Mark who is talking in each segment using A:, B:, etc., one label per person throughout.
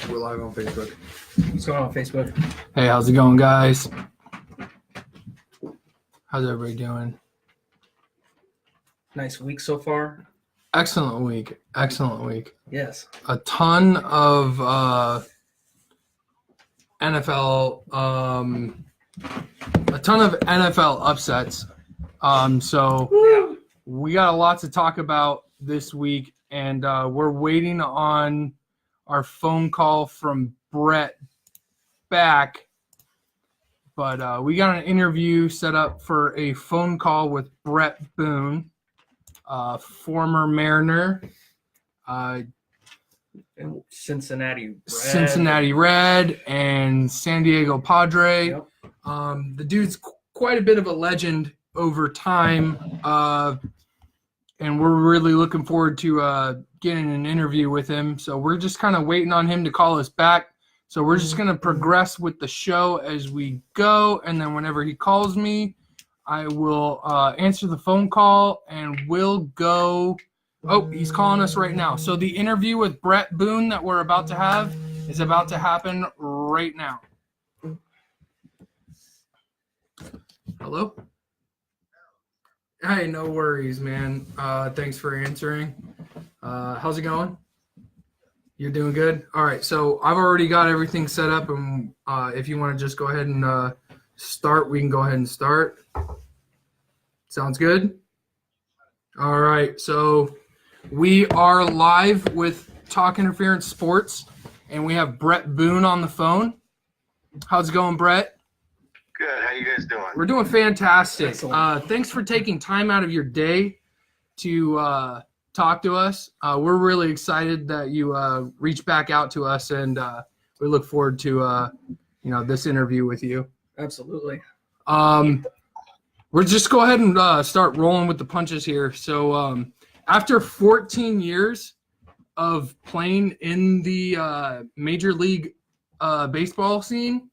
A: We're live on Facebook.
B: What's going on Facebook?
A: Hey, how's it going, guys? How's everybody doing?
B: Nice week so far.
A: Excellent week. Excellent week.
B: Yes.
A: A ton of NFL upsets. So we got a lot to talk about this week, and we're waiting on our phone call from Bret back. But we got an interview set up for a phone call with Bret Boone, former Mariner,
B: Cincinnati
A: Red, and San Diego Padre.
B: Yep.
A: The dude's quite a bit of a legend over time, and we're really looking forward to getting an interview with him. So we're just kind of waiting on him to call us back. So we're just going to progress with the show as we go, and then whenever he calls me, I will answer the phone call, and we'll go. Oh, he's calling us right now. So the interview with Bret Boone that we're about to have is about to happen right now. Hello? Hey, no worries, man. Thanks for answering. How's it going? You're doing good? All right, so I've already got everything set up, and if you want to just go ahead and start, we can go ahead and start. Sounds good? All right, so we are live with Talk Interference Sports, and we have Bret Boone on the phone. How's it going, Bret?
C: Good. How you guys doing?
A: We're doing fantastic.
B: Excellent.
A: Thanks for taking time out of your day to talk to us. We're really excited that you reached back out to us, and we look forward to this interview with you.
B: Absolutely.
A: We'll just go ahead and start rolling with the punches here. So after 14 years of playing in the Major League Baseball scene,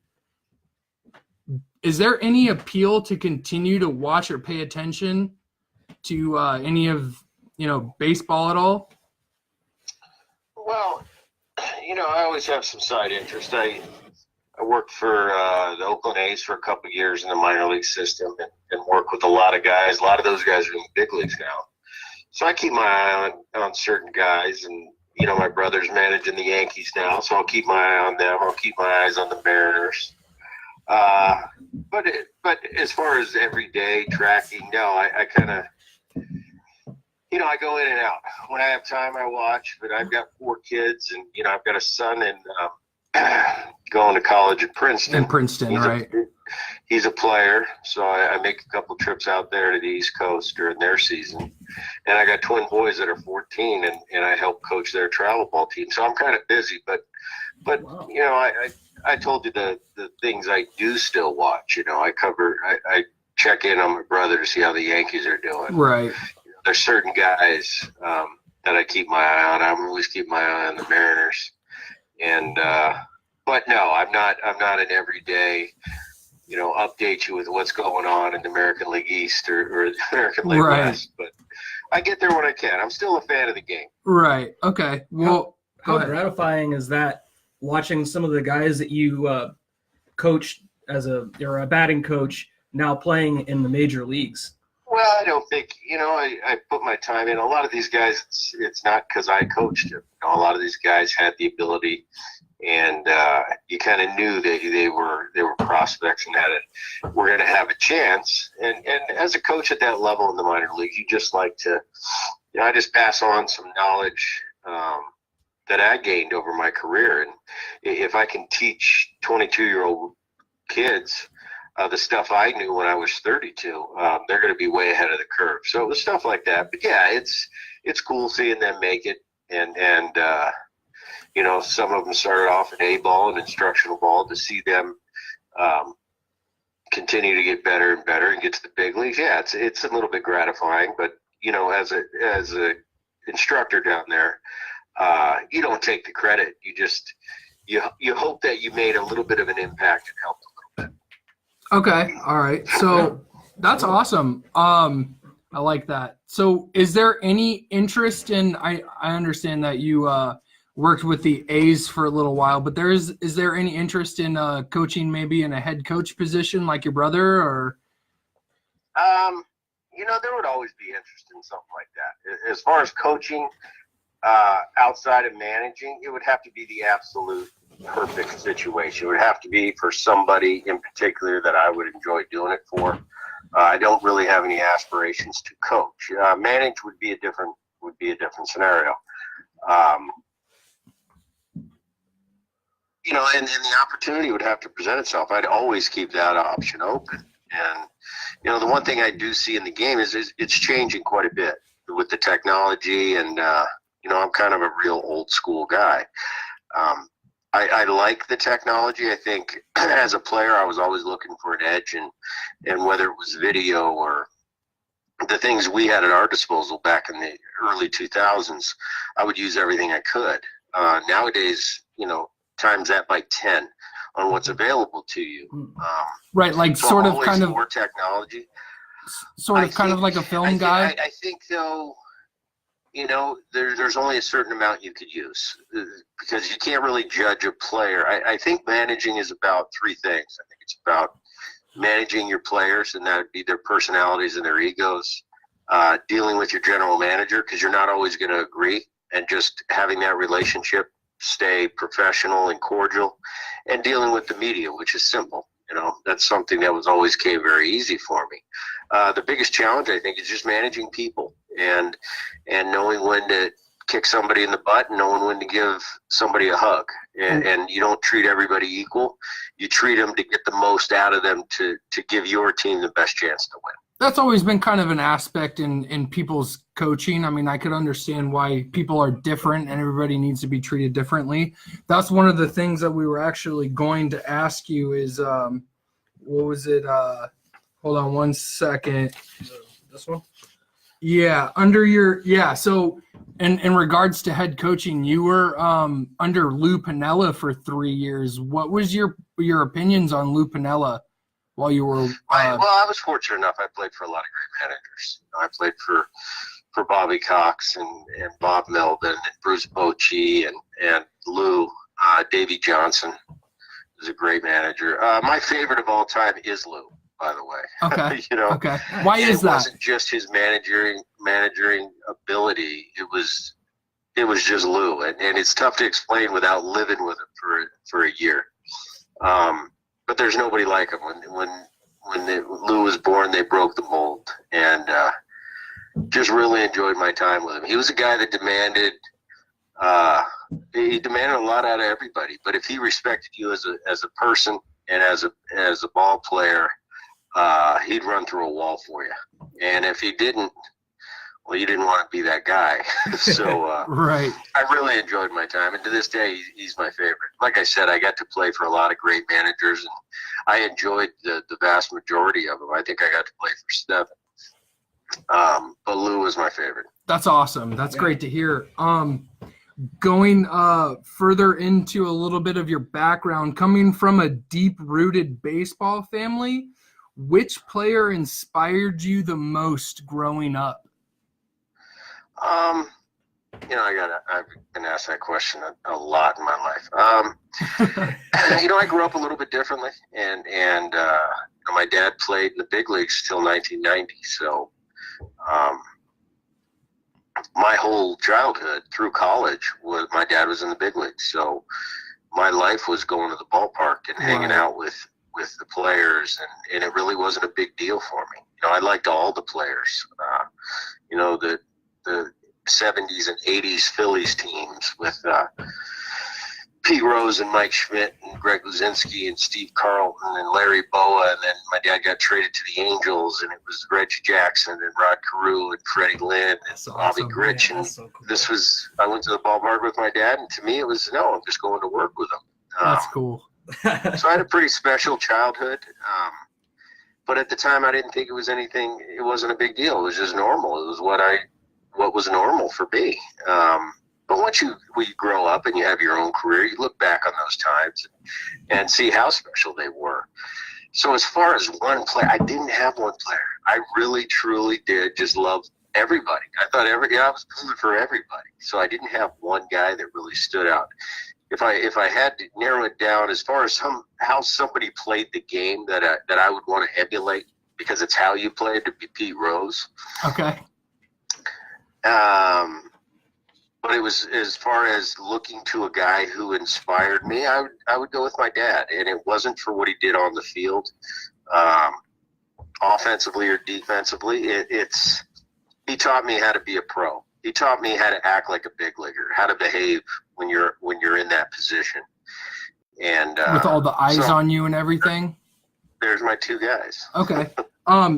A: is there any appeal to continue to watch or pay attention to any of, baseball at all?
C: Well, I always have some side interest. I worked for the Oakland A's for a couple of years in the minor league system and work with a lot of guys. A lot of those guys are in the big leagues now. So I keep my eye on certain guys, and, my brother's managing the Yankees now, so I'll keep my eye on them. I'll keep my eyes on the Mariners. But as far as everyday tracking, no, I kind of, I go in and out. When I have time, I watch, but I've got 4 kids, and, I've got a son and going to college at Princeton.
A: In Princeton, right.
C: He's a player, so I make a couple trips out there to the East Coast during their season. And I got twin boys that are 14, and I help coach their travel ball team. So I'm kind of busy, but
B: Wow.
C: I told you the things I do still watch. I check in on my brother to see how the Yankees are doing.
A: Right.
C: There's certain guys that I keep my eye on. I'm always keep my eye on the Mariners. And but no, I'm not an everyday, update you with what's going on in the American League East or American League West. But I get there when I can. I'm still a fan of the game.
A: Right. Okay. Well,
B: How gratifying is that, watching some of the guys that you coached you're a batting coach now playing in the major leagues?
C: Well, I don't think, I put my time in. A lot of these guys, it's not because I coached them. A lot of these guys had the ability, and you kind of knew that they were prospects and were going to have a chance. And as a coach at that level in the minor leagues, you just like to, I just pass on some knowledge that I gained over my career. And if I can teach 22-year-old kids the stuff I knew when I was 32, they're going to be way ahead of the curve. So it was stuff like that. But yeah, it's cool seeing them make it. And some of them started off in A-ball and instructional ball. To see them continue to get better and better and get to the big leagues, yeah, it's a little bit gratifying. But as a instructor down there, you don't take the credit. You just you hope that you made a little bit of an impact and helped a little bit.
A: Okay. All right. So that's awesome. I like that. So is there any interest in, I understand that you worked with the A's for a little while, but is there any interest in coaching maybe in a head coach position like your brother or?
C: There would always be interest in something like that. As far as coaching, outside of managing, it would have to be the absolute perfect situation. It would have to be for somebody in particular that I would enjoy doing it for. I don't really have any aspirations to coach. Manage would be a different scenario. And the opportunity would have to present itself. I'd always keep that option open. And the one thing I do see in the game is it's changing quite a bit with the technology, and I'm kind of a real old school guy. I like the technology. I think as a player, I was always looking for an edge, and whether it was video or the things we had at our disposal back in the early 2000s, I would use everything I could. Nowadays, times that by 10 on what's available to you.
A: Right, like
C: so
A: sort of kind of
C: more technology.
A: Kind of like a film guy.
C: I think though, there's only a certain amount you could use because you can't really judge a player. I think managing is about three things. I think it's about managing your players, and that would be their personalities and their egos. Dealing with your general manager, because you're not always going to agree, and just having that relationship stay professional and cordial, and dealing with the media, which is simple. That's something that always came very easy for me. The biggest challenge, I think, is just managing people and knowing when to kick somebody in the butt and knowing when to give somebody a hug. And you don't treat everybody equal. You treat them to get the most out of them to give your team the best chance to win.
A: That's always been kind of an aspect in people's coaching. I mean, I could understand why people are different and everybody needs to be treated differently. That's one of the things that we were actually going to ask you is, what was it? Hold on one second.
B: This one?
A: Yeah, so in regards to head coaching, you were under Lou Piniella for 3 years. What was your opinions on Lou Piniella while you were
C: I was fortunate enough. I played for a lot of great managers. I played for Bobby Cox and Bob Melvin and Bruce Bochy and Lou. Davey Johnson was a great manager. My favorite of all time is Lou, by the way.
A: Okay. Okay. Why is that?
C: It wasn't just his managing ability. It was just Lou, and it's tough to explain without living with him for a year. But there's nobody like him. When Lou was born, they broke the mold, and just really enjoyed my time with him. He was a guy that demanded a lot out of everybody. But if he respected you as a person and as a ball player, he'd run through a wall for you. And if he didn't, well, you didn't want to be that guy. So
A: right.
C: I really enjoyed my time, and to this day, he's my favorite. Like I said, I got to play for a lot of great managers, and I enjoyed the vast majority of them. I think I got to play for 7. But Lou was my favorite.
A: That's awesome. That's great to hear. Going further into a little bit of your background, coming from a deep-rooted baseball family, which player inspired you the most growing up?
C: I've been asked that question a lot in my life. I grew up a little bit differently, and my dad played in the big leagues till 1990. So, my whole childhood through college my dad was in the big leagues. So, my life was going to the ballpark and hanging out with the players, and it really wasn't a big deal for me. I liked all the players. The 70s and 80s Phillies teams with Pete Rose and Mike Schmidt and Greg Luzinski and Steve Carlton and Larry Boa, and then my dad got traded to the Angels, and it was Reggie Jackson and Rod Carew and Freddie Lynn and Bobby Grich. And
B: so cool.
C: I went to the ballpark with my dad, and to me it was, I'm just going to work with him.
A: That's cool.
C: So I had a pretty special childhood. But at the time I didn't think it was anything. It wasn't a big deal. It was just normal. It was what was normal for me. But once you grow up and you have your own career, you look back on those times and see how special they were. So as far as one player, I didn't have one player. I really, truly did just love everybody. I thought I was pulling for everybody. So I didn't have one guy that really stood out. If I had to narrow it down as far as how somebody played the game that I would want to emulate, because it's how you play it, to be Pete Rose.
A: Okay.
C: But it was, as far as looking to a guy who inspired me, I would go with my dad, and it wasn't for what he did on the field, offensively or defensively. He taught me how to be a pro. He taught me how to act like a big leaguer, how to behave when you're in that position, and
A: with all the eyes on you and everything.
C: There's my two guys.
A: Okay.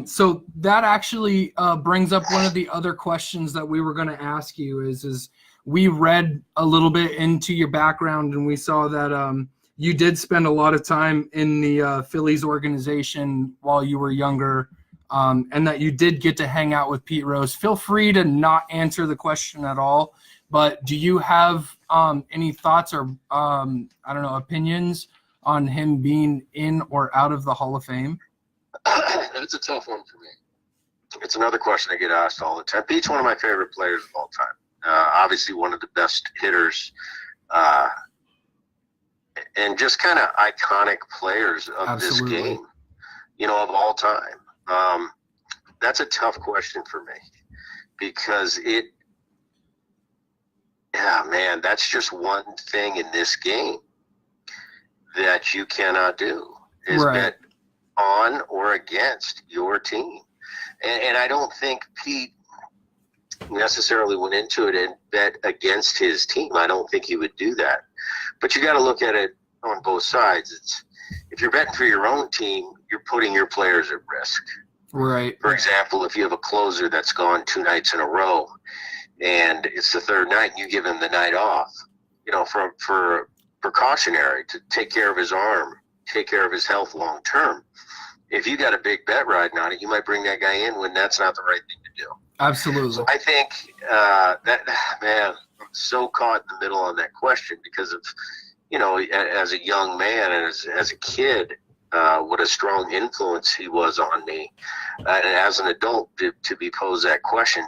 A: So that actually brings up one of the other questions that we were going to ask you is we read a little bit into your background, and we saw that you did spend a lot of time in the Phillies organization while you were younger, and that you did get to hang out with Pete Rose. Feel free to not answer the question at all, but do you have any thoughts or, opinions on him being in or out of the Hall of Fame?
C: It's a tough one for me. It's another question I get asked all the time. Pete's one of my favorite players of all time. Obviously one of the best hitters, and just kind of iconic players of
A: Absolutely.
C: This game, of all time. That's a tough question for me, because that's just one thing in this game that you cannot do, is
A: Right.
C: bet on or against your team. And I don't think Pete necessarily went into it and bet against his team. I don't think he would do that. But you got to look at it on both sides. If you're betting for your own team, you're putting your players at risk.
A: Right.
C: For example, if you have a closer that's gone 2 nights in a row and it's the third night and you give him the night off, for precautionary, to take care of his arm, take care of his health long term. If you got a big bet riding on it, you might bring that guy in when that's not the right thing to do.
A: Absolutely.
C: So I think I'm so caught in the middle on that question, because of, as a young man and as a kid, what a strong influence he was on me. And as an adult, to be posed that question,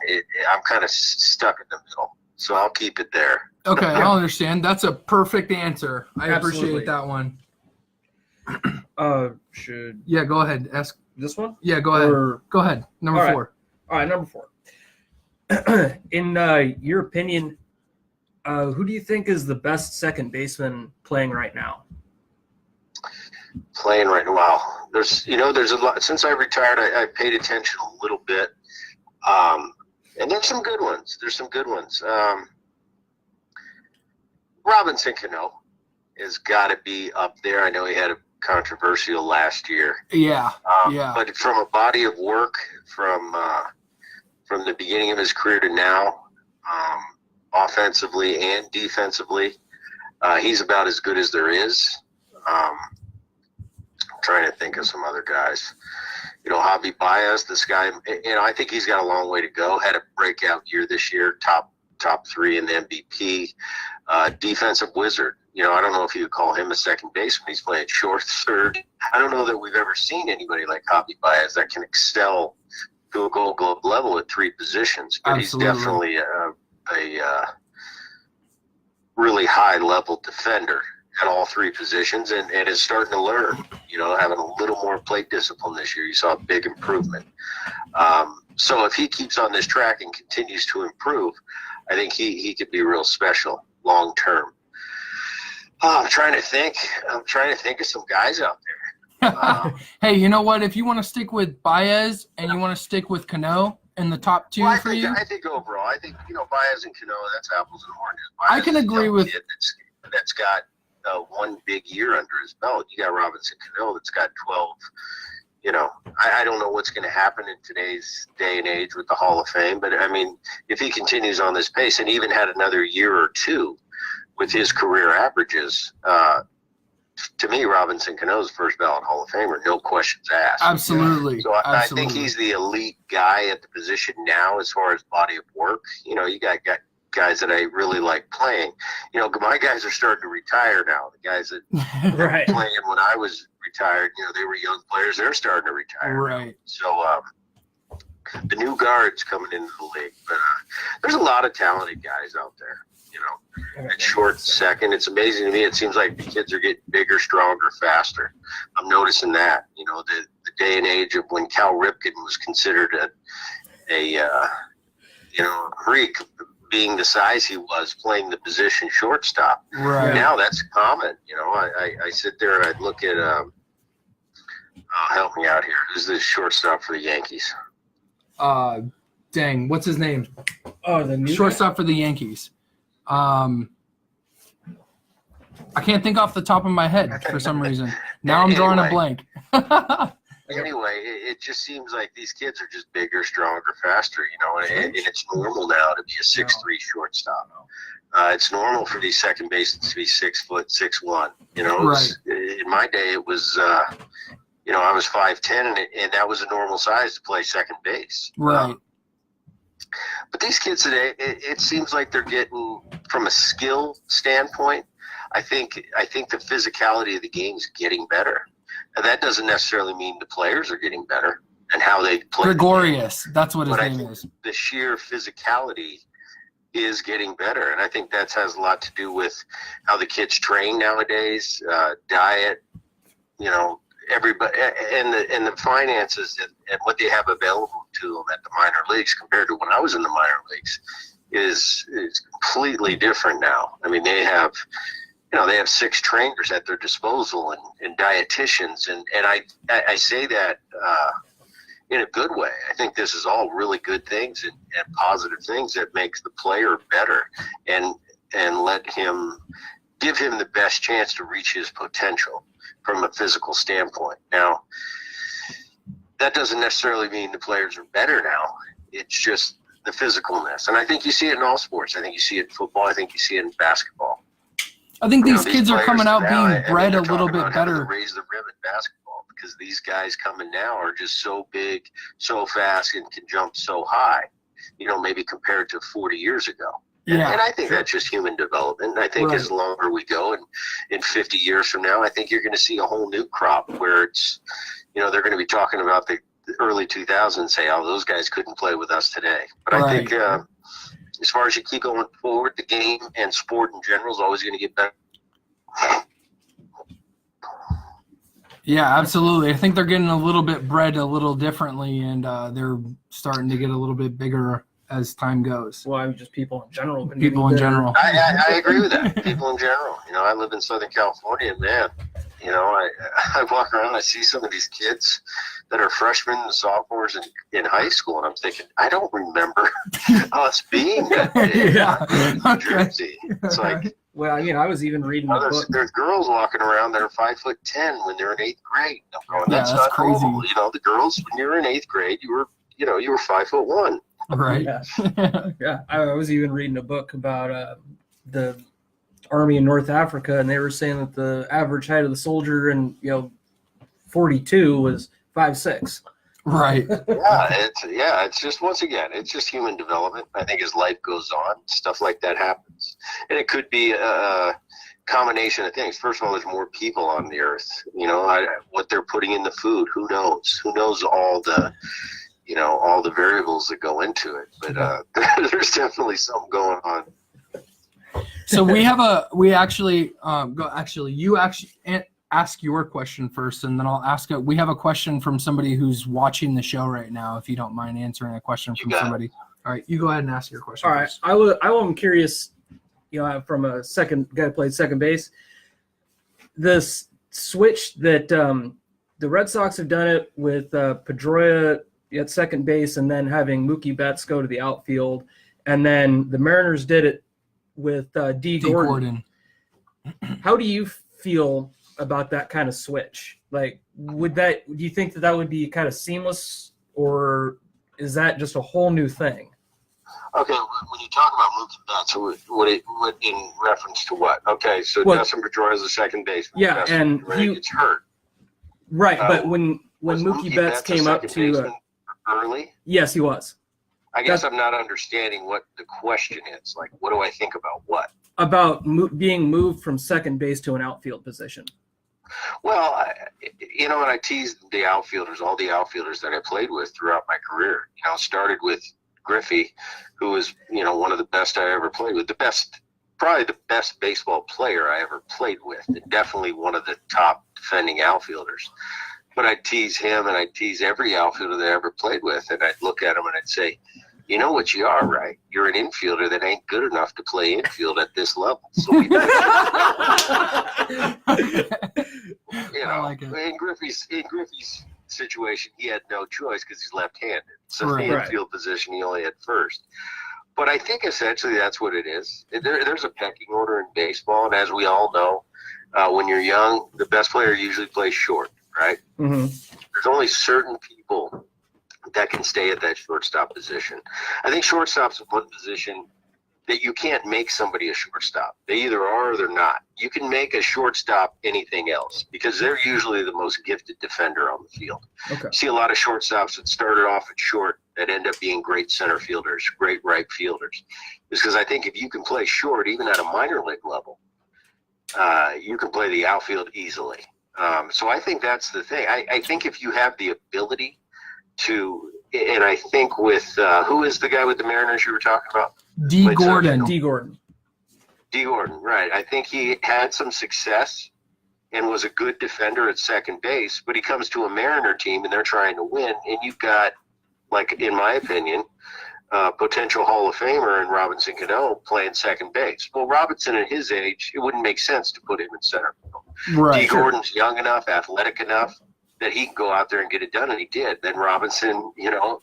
C: I'm kind of stuck in the middle. So I'll keep it there.
A: Okay, I understand. That's a perfect answer. I
B: Absolutely.
A: appreciate that one.
B: Should
A: Yeah, go ahead. Ask.
B: this one?
A: Yeah, go ahead.
B: Or-
A: Go ahead. Number
B: All right.
A: 4.
B: All right, number 4. In your opinion, who do you think is the best second baseman playing right now?
C: Playing right now. Wow. There's a lot. Since I retired, I paid attention a little bit. And there's some good ones. Robinson Cano has got to be up there. I know he had a controversial last year.
A: Yeah.
C: But from a body of work, from the beginning of his career to now, offensively and defensively, he's about as good as there is. I'm trying to think of some other guys. Javi Baez, this guy, I think he's got a long way to go. Had a breakout year this year, top 3 in the MVP. Defensive wizard. I don't know if you would call him a second baseman. He's playing short, third. I don't know that we've ever seen anybody like Javi Baez that can excel to a Gold Glove level at 3 positions. But
A: Absolutely.
C: he's definitely a really high-level defender at all 3 positions, and is starting to learn, having a little more plate discipline this year. You saw a big improvement. So if he keeps on this track and continues to improve, I think he could be real special long term. I'm trying to think of some guys out there.
A: Hey, you know what? If you want to stick with Baez and you want to stick with Cano in the top 2 for you,
C: I think overall, Baez and Cano, that's apples and oranges.
A: I can
C: Baez is a
A: agree
C: young
A: with-
C: kid that's got one big year under his belt. You got Robinson Cano that's got 12. I don't know what's going to happen in today's day and age with the Hall of Fame, but if he continues on this pace and even had another year or 2 with his career averages, to me, Robinson Cano's first ballot Hall of Famer, no questions asked.
A: absolutely.
C: So I think
A: Absolutely.
C: he's the elite guy at the position now as far as body of work. You got guys that I really like playing. My guys are starting to retire now. The guys that
B: Right.
C: playing when I was retired, they were young players. They're starting to retire.
A: Right.
C: So the new guards coming into the league. But there's a lot of talented guys out there. At short second, it's amazing to me. It seems like the kids are getting bigger, stronger, faster. I'm noticing that. The day and age of when Cal Ripken was considered a freak, being the size he was, playing the position shortstop.
A: Right.
C: Now that's common. I sit there and I look at help me out here. This is the shortstop for the Yankees.
A: Dang, what's his name?
B: Oh, the new
A: Shortstop for the Yankees. I can't think off the top of my head for some reason. Now I'm drawing a blank.
C: Anyway, it just seems like these kids are just bigger, stronger, faster, and it's normal now to be a 6'3" shortstop. It's normal for these second basemen to be 6 foot, 6'1".
A: Right.
C: In my day, it was, I was 5'10", and that was a normal size to play second base.
A: Right.
C: But these kids today, it seems like they're getting, from a skill standpoint, I think the physicality of the game is getting better. And that doesn't necessarily mean the players are getting better and how they play.
A: Gregorius, that's what his
C: but
A: name
C: I think
A: is.
C: the sheer physicality is getting better. And I think that has a lot to do with how the kids train nowadays, diet, everybody, and the finances and what they have available to them at the minor leagues compared to when I was in the minor leagues is completely different now. I mean, they have 6 trainers at their disposal and dietitians, and I say that in a good way. I think this is all really good things and positive things that makes the player better and give him the best chance to reach his potential from a physical standpoint. Now, that doesn't necessarily mean the players are better now. It's just the physicalness. And I think you see it in all sports. I think you see it in football. I think you see it in basketball.
A: I think these kids are coming out
C: now,
A: being bred a little bit
C: about having to
A: better.
C: raise the rim in basketball because these guys coming now are just so big, so fast, and can jump so high, maybe compared to 40 years ago.
A: Yeah,
C: and I think that's just human development. And I think as longer we go, and in 50 years from now, I think you're going to see a whole new crop where it's, they're going to be talking about the early 2000s, say, oh, those guys couldn't play with us today. But I think as far as you keep going forward, the game and sport in general is always going to get better.
A: Yeah, absolutely. I think they're getting a little bit bred a little differently, and they're starting to get a little bit bigger as time goes.
B: Well, just people in general.
A: People in general.
C: I agree with that. People in general. I live in Southern California, and man, I walk around, I see some of these kids that are freshmen and sophomores in high school, and I'm thinking, I don't remember us being that big in New Jersey. It's like,
B: well, I was even reading a book.
C: There's girls walking around that are 5'10" when they're in 8th grade. I'm going, that's
A: that's
C: not
A: crazy.
C: normal. The girls, when you were in 8th grade, you were 5'1".
A: Right.
B: Yeah. I was even reading a book about the Army in North Africa, and they were saying that the average height of the soldier in 42 was 5'6".
A: Right.
C: It's just, once again, it's just human development. I think as life goes on, stuff like that happens, and it could be a combination of things. First of all, there's more people on the earth. What they're putting in the food, who knows? Who knows all the all the variables that go into it? But there's definitely something going on.
A: So you ask your question first, and then I'll ask it. We have a question from somebody who's watching the show right now, if you don't mind answering a question from somebody. All right, you go ahead and ask your question.
B: All right.
A: First.
B: I'm curious, from a second guy who played second base, this switch that the Red Sox have done it with Pedroia at second base and then having Mookie Betts go to the outfield, and then the Mariners did it with D. Gordon. How do you feel about that kind of switch? Like, do you think that would be kind of seamless, or is that just a whole new thing?
C: Okay, when you talk about Mookie Betts, what in reference to what? Okay, so Dustin Pedroia is the second baseman.
B: Yeah, and he
C: gets hurt.
B: Right, but when Mookie Betts came up to
C: early,
B: yes, he was.
C: I guess I'm not understanding what the question is. Like, what do I think about what?
B: About being moved from second base to an outfield position.
C: Well, and I teased the outfielders, all the outfielders that I played with throughout my career. Started with Griffey, who was, one of the best I ever played with, probably the best baseball player I ever played with, and definitely one of the top defending outfielders. But I'd tease him, and I'd tease every outfielder that I ever played with, and I'd look at him and I'd say, you know what you are, right? You're an infielder that ain't good enough to play infield at this level. So we
A: I like it.
C: In Griffey's situation, he had no choice because he's left-handed. So
A: Right.
C: the infield position, he only had first. But I think essentially that's what it is. There's a pecking order in baseball, and as we all know, when you're young, the best player usually plays short, right?
B: Mm-hmm.
C: There's only certain people that can stay at that shortstop position. I think shortstop's one position that you can't make somebody a shortstop. They either are or they're not. You can make a shortstop anything else because they're usually the most gifted defender on the field.
B: Okay.
C: You see a lot of shortstops that started off at short that end up being great center fielders, great right fielders. It's because I think if you can play short, even at a minor league level, you can play the outfield easily. So I think that's the thing. I think if you have the ability to, and I think with, who is the guy with the Mariners you were talking about?
A: D. Gordon.
B: D. Gordon.
C: D. Gordon, right. I think he had some success and was a good defender at second base, but he comes to a Mariner team and they're trying to win, and you've got, like, in my opinion, potential Hall of Famer in Robinson Cano playing second base. Well, Robinson at his age, it wouldn't make sense to put him in center field.
A: Right.
C: D. Gordon's young enough, athletic enough, that he can go out there and get it done, and he did. Then Robinson,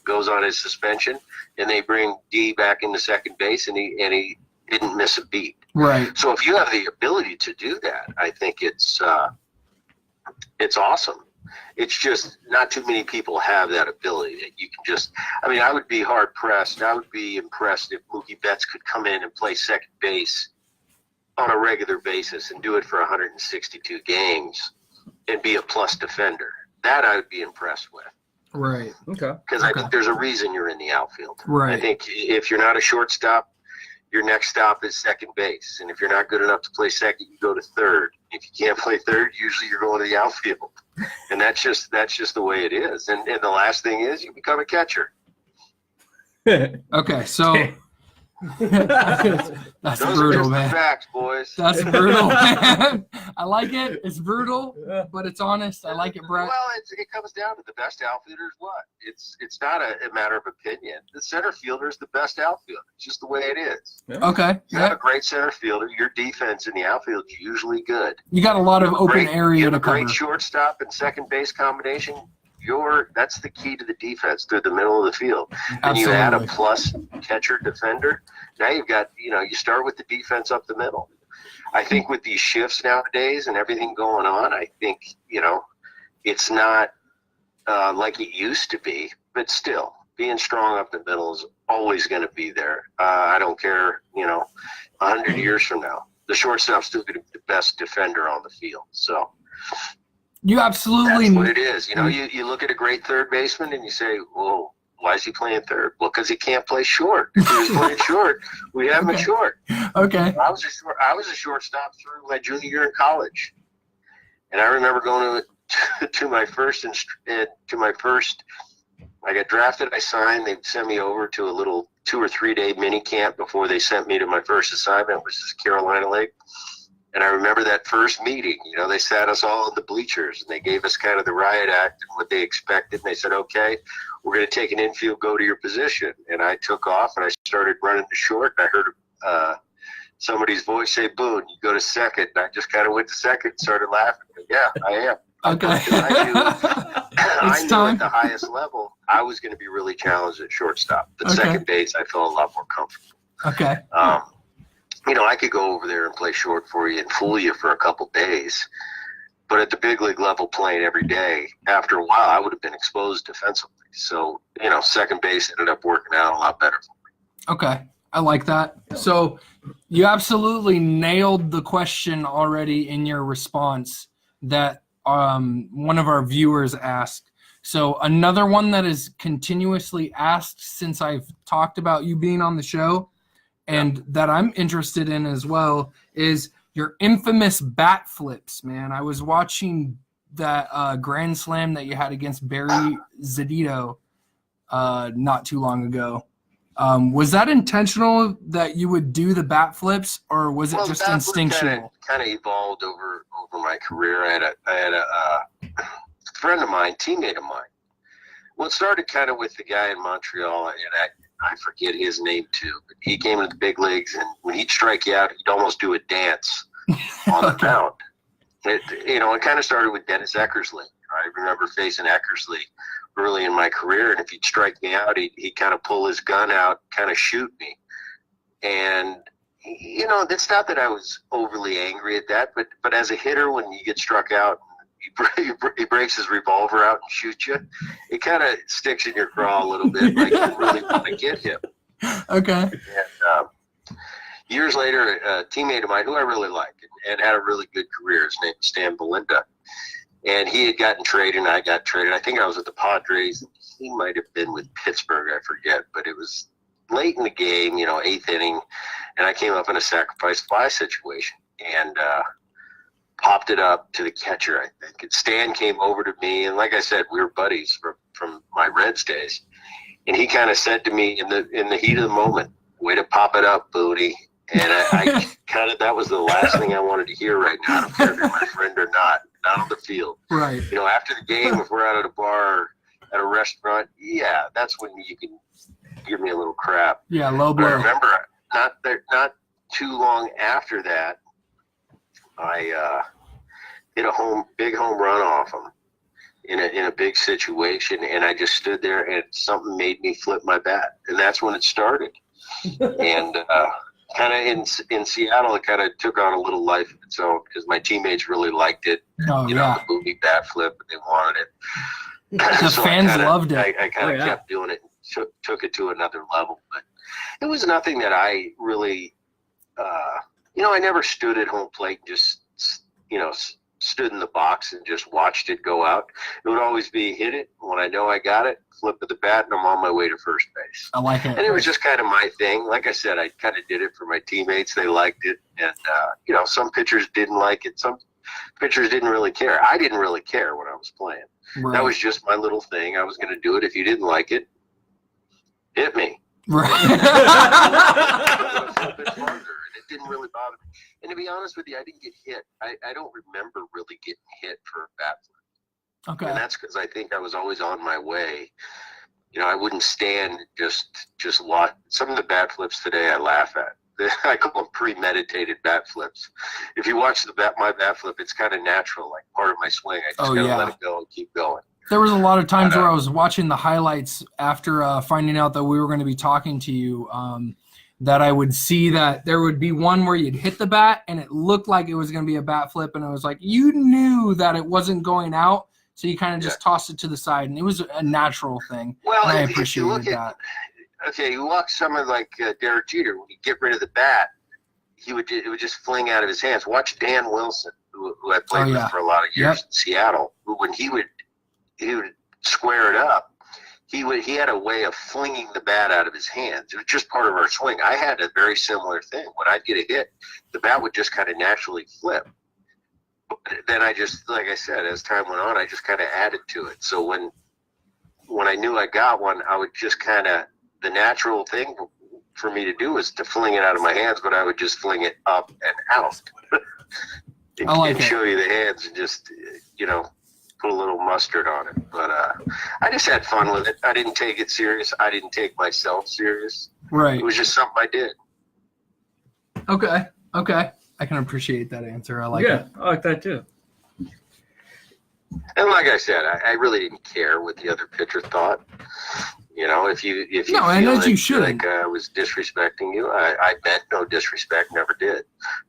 C: goes on his suspension, and they bring D back into second base, and he didn't miss a beat.
A: Right.
C: So if you have the ability to do that, I think it's awesome. It's just not too many people have that ability that you can just. I mean, I would be hard pressed. I would be impressed if Mookie Betts could come in and play second base on a regular basis and do it for 162 games and be a plus defender. That I would be impressed with.
A: Right.
B: Okay.
C: Because I think there's a reason you're in the outfield.
A: Right.
C: I think if you're not a shortstop, your next stop is second base. And if you're not good enough to play second, you go to third. If you can't play third, usually you're going to the outfield. And that's just the way it is. And the last thing is you become a catcher.
A: Okay, so that's
C: Those
A: brutal,
C: are just
A: man.
C: the facts, boys.
A: That's brutal, man. I like it. It's brutal, but it's honest. I like it, Brett.
C: Well, it comes down to the best outfielder is what? It's not a matter of opinion. The center fielder is the best outfielder. It's just the way it is.
A: Okay.
C: You have
A: Yeah.
C: a great center fielder. Your defense in the outfield is usually good.
A: You got a lot of open
C: You
A: area
C: have
A: to
C: a great
A: cover.
C: shortstop and second base combination. That's the key to the defense through the middle of the field. And you add a
A: Absolutely.
C: plus catcher defender. Now you've got, you start with the defense up the middle. I think with these shifts nowadays and everything going on, I think, it's not like it used to be, but still being strong up the middle is always going to be there. I don't care, 100 years from now, the shortstop's still going to be the best defender on the field. So
A: You absolutely.
C: that's what it is. You look at a great third baseman and you say, whoa, why is he playing third? Well, because he can't play short. If he was playing short, we have him at short.
A: Okay.
C: I was a shortstop through my junior year in college, and I remember going to my first. I got drafted. I signed. They sent me over to a little 2 or 3 day mini camp before they sent me to my first assignment, which is Carolina Lake. And I remember that first meeting, they sat us all in the bleachers and they gave us kind of the riot act and what they expected. And they said, okay, we're going to take an infield, go to your position. And I took off and I started running to short. And I heard somebody's voice say, Boone, you go to second. And I just kind of went to second and started laughing. Yeah, I am.
A: Okay.
C: I knew
A: time.
C: at the highest level, I was going to be really challenged at shortstop. But
A: Okay.
C: second base, I felt a lot more comfortable.
A: Okay.
C: I could go over there and play short for you and fool you for a couple days. But at the big league level, playing every day, after a while, I would have been exposed defensively. So, second base ended up working out a lot better for me.
A: Okay. I like that. So you absolutely nailed the question already in your response that one of our viewers asked. So another one that is continuously asked since I've talked about you being on the show and that I'm interested in as well is your infamous bat flips, man. I was watching that grand slam that you had against Barry Zedito not too long ago. Was that intentional that you would do the bat flips, or was it just instinctual?
C: Kind of evolved over my career. I had a friend of mine, teammate of mine. Well, it started kind of with the guy in Montreal, and I forget his name too, but he came into the big leagues, and when he'd strike you out, he'd almost do a dance on the mound. It kind of started with Dennis Eckersley. I remember facing Eckersley early in my career, and if he'd strike me out, he'd kind of pull his gun out, kind of shoot me. And, it's not that I was overly angry at that, but as a hitter, when you get struck out, he breaks his revolver out and shoots you, it kind of sticks in your craw a little bit, like you really want to get him.
A: Okay.
C: And years later, a teammate of mine who I really liked and had a really good career, his name was Stan Belinda, and he had gotten traded, and I got traded. I think I was with the Padres, and he might have been with Pittsburgh, I forget, but it was late in the game, 8th inning, and I came up in a sacrifice fly situation, and popped it up to the catcher, I think. And Stan came over to me, and like I said, we were buddies from my Reds days. And he kind of said to me in the heat of the moment, "Way to pop it up, Booty." And I kind of, that was the last thing I wanted to hear right now. I don't care if you're my friend or not on the field.
A: Right.
C: After the game, if we're out at a bar or at a restaurant, yeah, that's when you can give me a little crap.
A: Yeah, low
C: But
A: blow.
C: I remember not too long after that, I hit a big home run off him in a big situation, and I just stood there, and something made me flip my bat, and that's when it started. And kind of in Seattle, it kind of took on a little life of its own because my teammates really liked it.
A: Oh, yeah.
C: The booby bat flip, they wanted it.
A: The fans loved it.
C: I kind of kept doing it, and took it to another level. But it was nothing that I really, I never stood at home plate and just, stood in the box and just watched it go out. It would always be hit it. When I know I got it, flip of the bat, and I'm on my way to first base.
A: I like it.
C: And it was just kind of my thing. Like I said, I kind of did it for my teammates. They liked it. And, some pitchers didn't like it. Some pitchers didn't really care. I didn't really care when I was playing.
A: Right.
C: That was just my little thing. I was going to do it. If you didn't like it, hit me.
A: Right.
C: It didn't really bother me. And to be honest with you, I didn't get hit. I don't remember really getting hit for a bat flip.
A: Okay.
C: And that's because I think I was always on my way. I wouldn't stand just watch. Some of the bat flips today I laugh at. I call them premeditated bat flips. If you watch my bat flip, it's kind of natural, like part of my swing. I just gotta let it go and keep going.
A: There was a lot of times where I was watching the highlights after finding out that we were going to be talking to you, that I would see that there would be one where you'd hit the bat and it looked like it was going to be a bat flip, and it was like you knew that it wasn't going out, so you kind of just tossed it to the side, and it was a natural thing. Well, and I appreciated that.
C: Okay, you watch someone like Derek Jeter. When you get rid of the bat, it would just fling out of his hands. Watch Dan Wilson, who I played with for a lot of years in Seattle. Who, when he would square it up, he had a way of flinging the bat out of his hands. It was just part of our swing. I had a very similar thing. When I'd get a hit, the bat would just kind of naturally flip. But then I just, like I said, as time went on, I just kind of added to it. So when I knew I got one, I would just kind of, the natural thing for me to do was to fling it out of my hands, but I would just fling it up and out. and show you the hands and just, put a little mustard on it. But I just had fun with it. I didn't take it serious. I didn't take myself serious.
A: Right.
C: It was just something I did.
A: Okay. I can appreciate that answer. I like it.
B: Yeah, I like that too.
C: And like I said, I really didn't care what the other pitcher thought. If you feel like I was disrespecting you, I meant no disrespect, never did.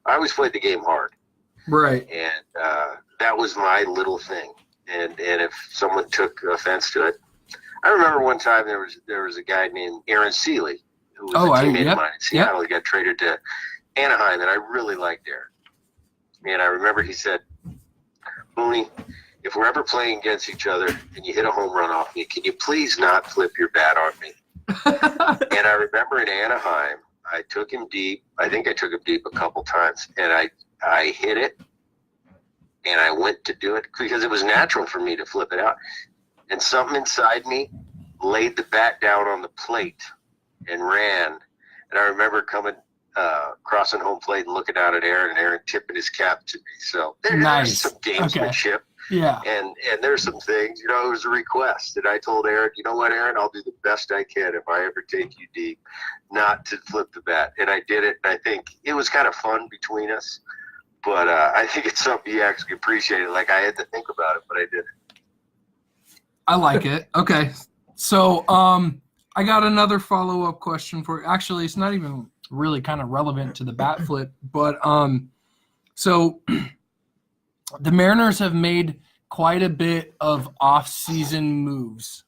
C: I always played the game hard.
A: Right.
C: And that was my little thing. And if someone took offense to it, I remember one time there was a guy named Aaron Seeley who was a teammate of mine in Seattle. He got traded to Anaheim, and I really liked Aaron. And I remember he said, "Booney, if we're ever playing against each other and you hit a home run off me, can you please not flip your bat on me?" And I remember in Anaheim, I took him deep. I think I took him deep a couple times, and I I hit it, and I went to do it because it was natural for me to flip it out. And something inside me laid the bat down on the plate and ran. And I remember crossing home plate and looking out at Aaron, and Aaron tipping his cap to me. So there's some gamesmanship.
A: Yeah.
C: And there's some things, it was a request. And I told Aaron, you know what, Aaron, I'll do the best I can if I ever take you deep, not to flip the bat. And I did it. And I think it was kind of fun between us. But I think it's something you actually appreciated. Like, I had to think about it, but I did it.
A: I like it. Okay. So I got another follow-up question for you. Actually, it's not even really kind of relevant to the bat flip, but so the Mariners have made quite a bit of off-season moves.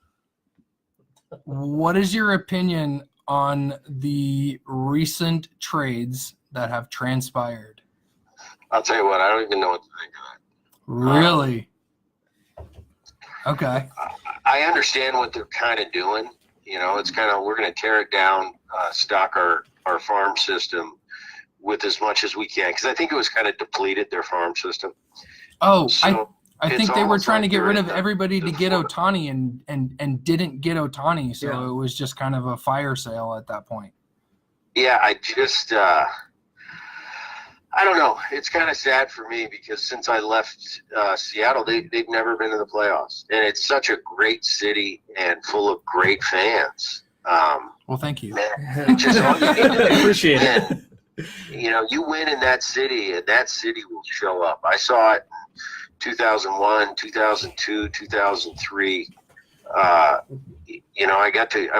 A: What is your opinion on the recent trades that have transpired?
C: I'll tell you what, I don't even know what to think of that.
A: Really? Okay.
C: I understand what they're kind of doing. It's kind of, we're going to tear it down, stock our farm system with as much as we can. Because I think it was kind of depleted, their farm system.
A: Oh,
C: So
A: I think
C: it's
A: they were
C: almost
A: trying to
C: like
A: get
C: they're
A: rid
C: in
A: of
C: the-
A: everybody to
C: the
A: get
C: floor.
A: Ohtani and didn't get Ohtani. So
B: Yeah.
A: it was just kind of a fire sale at that point.
C: Yeah, I just, I don't know. It's kind of sad for me because since I left Seattle, they've never been to the playoffs. And it's such a great city and full of great fans.
A: Well, thank you.
C: Man, just all you need to do
B: Appreciate it.
C: win. You win in that city, and that city will show up. I saw it in 2001, 2002, 2003. I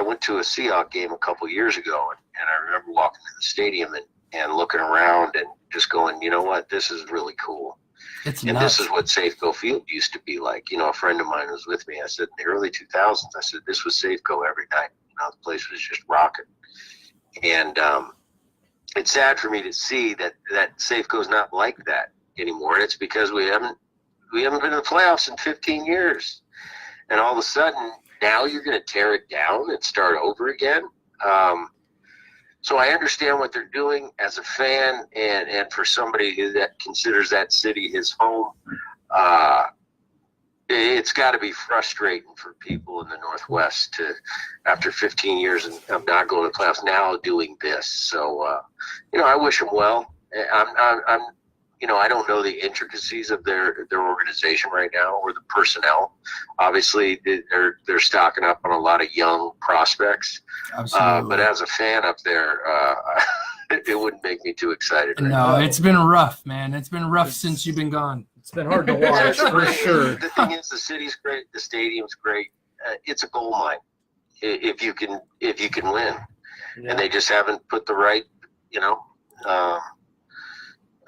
C: went to a Seahawks game a couple years ago, and I remember walking to the stadium and looking around and just going, you know what, this is really cool.
A: It's
C: And
A: nuts.
C: this is what Safeco Field used to be like. A friend of mine was with me. I said, in the early 2000s, I said, this was Safeco every night. The place was just rocking. And it's sad for me to see that Safeco's not like that anymore. And it's because we haven't been in the playoffs in 15 years. And all of a sudden, now you're going to tear it down and start over again. So I understand what they're doing as a fan, and for somebody that considers that city his home, it's got to be frustrating for people in the Northwest to, after 15 years of not going to the playoffs, now doing this. So, I wish them well. I don't know the intricacies of their organization right now or the personnel. Obviously, they're stocking up on a lot of young prospects.
A: Absolutely.
C: But as a fan up there, it wouldn't make me too excited.
A: No, it's been rough, man. It's been rough since you've been gone.
B: It's been hard to watch for sure.
C: The thing is, the city's great, the stadium's great. It's a gold mine if you can win, and they just haven't put the right.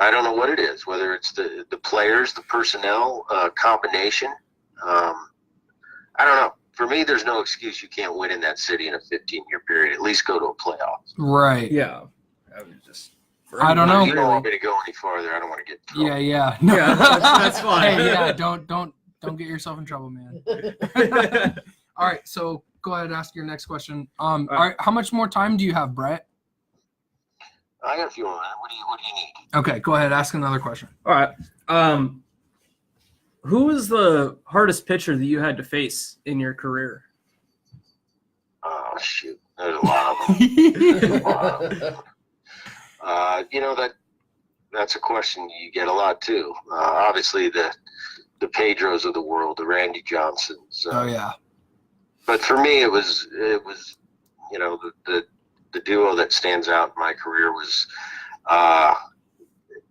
C: I don't know what it is. Whether it's the players, the personnel combination. I don't know. For me, there's no excuse you can't win in that city in a 15-year period. At least go to a playoff.
A: Right.
B: Yeah. I was just.
A: I don't know.
C: You don't want me to go any farther. I don't want to get in trouble.
A: Yeah.
B: Yeah, that's fine.
A: Hey, yeah, don't get yourself in trouble, man. All right, so go ahead and ask your next question. All right, how much more time do you have, Brett?
C: I got a few on that. What do you need?
A: Okay, go ahead. Ask another question.
B: All right. Who was the hardest pitcher that you had to face in your career?
C: Oh, shoot. There's a lot of them. That's a question you get a lot too. Obviously the Pedros of the world, the Randy Johnsons.
A: Oh yeah.
C: But for me, it was the duo that stands out in my career was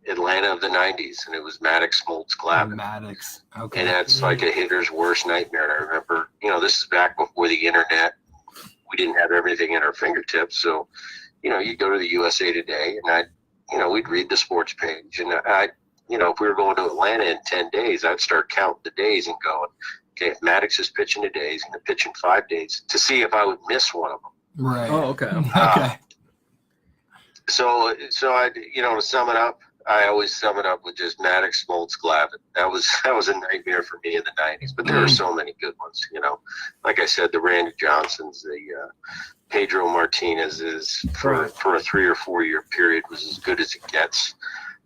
C: Atlanta of the '90s, and it was Maddox, Smoltz, Glavine.
A: Maddox. Okay.
C: And that's like a hitter's worst nightmare. And I remember, this is back before the internet. We didn't have everything at our fingertips, so you'd go to the USA Today, and we'd read the sports page, and if we were going to Atlanta in 10 days, I'd start counting the days and going, okay, if Maddox is pitching today, he's going to pitch in 5 days to see if I would miss one of them.
A: Right.
B: Oh, okay.
A: Okay.
C: So I, to sum it up, I always sum it up with just Maddox, Smoltz, Glavine. That was a nightmare for me in the '90s. But there are so many good ones. Like I said, the Randy Johnsons, the Pedro Martinez is for a 3 or 4 year period was as good as it gets.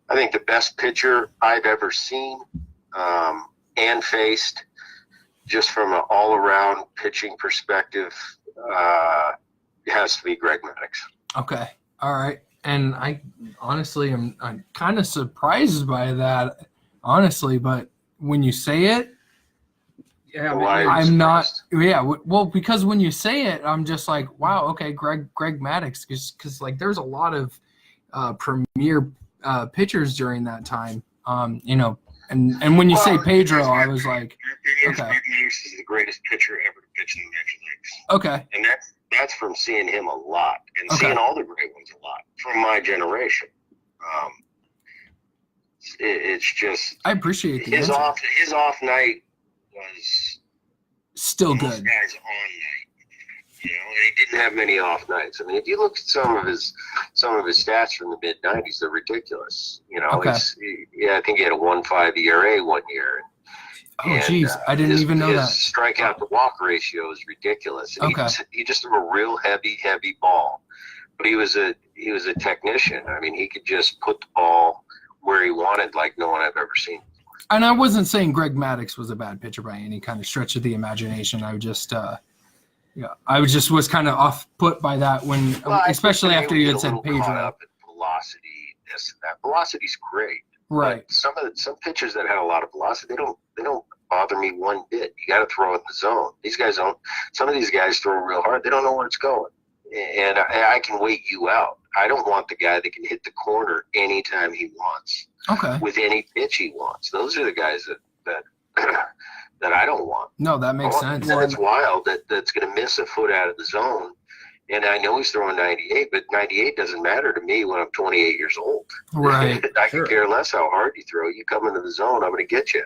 C: I think the best pitcher I've ever seen and faced, just from an all-around pitching perspective, it has to be Greg Maddux.
A: Okay. All right. And I honestly I'm kind of surprised by that, honestly, but when you say it,
B: Yeah,
A: I'm not. Yeah, well, because when you say it, I'm just like, wow, okay, Greg Maddux, because like there's a lot of premier pitchers during that time, and when you say Pedro, I was like, okay,
C: Greg Maddux is the greatest pitcher ever to pitch in the major leagues.
A: Okay,
C: and that's from seeing him a lot and
A: Okay.
C: seeing all the great ones a lot from my generation. It's just
A: I appreciate the
C: his
A: answer.
C: his off night was
A: Still
C: most
A: good.
C: guys on night. And he didn't have many off nights. I mean, if you look at some of his stats from the mid '90s, they're ridiculous.
A: Okay.
C: I think he had a 1.5 ERA one year.
A: Oh, geez, I didn't even know that.
C: His strikeout to walk ratio is ridiculous. And
A: Okay.
C: he just threw a real heavy ball, but he was a technician. I mean, he could just put the ball where he wanted, like no one I've ever seen.
A: And I wasn't saying Greg Maddux was a bad pitcher by any kind of stretch of the imagination. I just, was kind of off put by that when, especially after you had said
C: Caught
A: Pedro.
C: up in velocity, this and that. Velocity's great.
A: Right.
C: But some pitchers that had a lot of velocity, they don't bother me one bit. You got to throw it in the zone. These guys don't. Some of these guys throw real hard. They don't know where it's going, and I can wait you out. I don't want the guy that can hit the corner anytime he wants,
A: Okay.
C: with any pitch he wants. Those are the guys that that I don't want.
A: No, that makes sense.
C: And it's wild that's going to miss a foot out of the zone. And I know he's throwing 98, but 98 doesn't matter to me when I'm 28 years old.
A: Right.
C: I
B: Sure.
C: could care less how hard you throw. You come into the zone, I'm going to get you.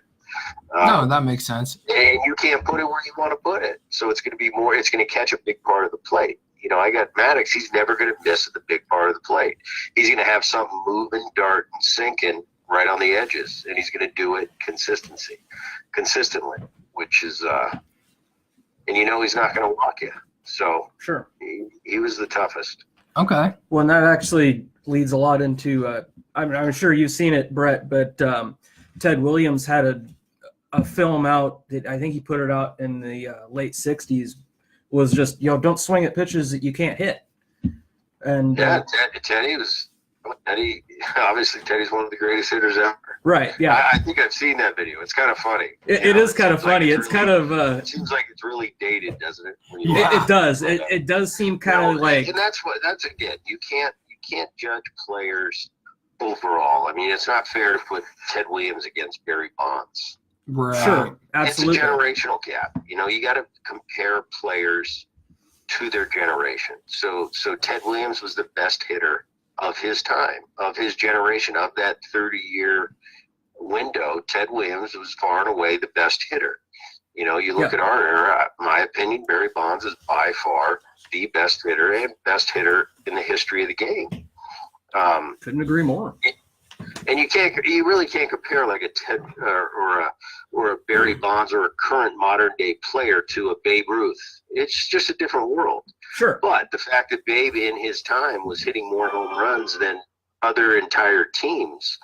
A: No, that makes sense.
C: And you can't put it where you want to put it. So it's going to be more, it's going to catch a big part of the plate. I got Maddux. He's never going to miss at the big part of the plate. He's going to have something moving, darting, sinking right on the edges, and he's going to do it consistently, which is, and he's not going to walk you. So
B: Sure.
C: he was the toughest.
A: Okay.
B: Well, and that actually leads a lot into I'm sure you've seen it, Brett, but Ted Williams had a film out that I think he put it out in the late 60s, was just, don't swing at pitches that you can't hit. And
C: Teddy, obviously Teddy's one of the greatest hitters ever.
B: right, yeah.
C: I think I've seen that video. It's kind of funny.
B: It is kind of funny. It's kind of
C: it seems like it's really dated, doesn't it?
B: it does. It does seem kind of like,
C: and that's again, you can't judge players overall. I mean, it's not fair to put Ted Williams against Barry Bonds.
A: Right.
B: sure, absolutely.
C: It's a generational gap. You got to compare players to their generation. So Ted Williams was the best hitter of his time, of his generation, of that 30-year window. Ted Williams was far and away the best hitter. You look at our era, my opinion, Barry Bonds is by far the best hitter and best hitter in the history of the game.
B: Couldn't agree more.
C: And you really can't compare like a Ted or a Barry Bonds or a current modern day player to a Babe Ruth. It's just a different world.
B: Sure.
C: But the fact that Babe in his time was hitting more home runs than other entire teams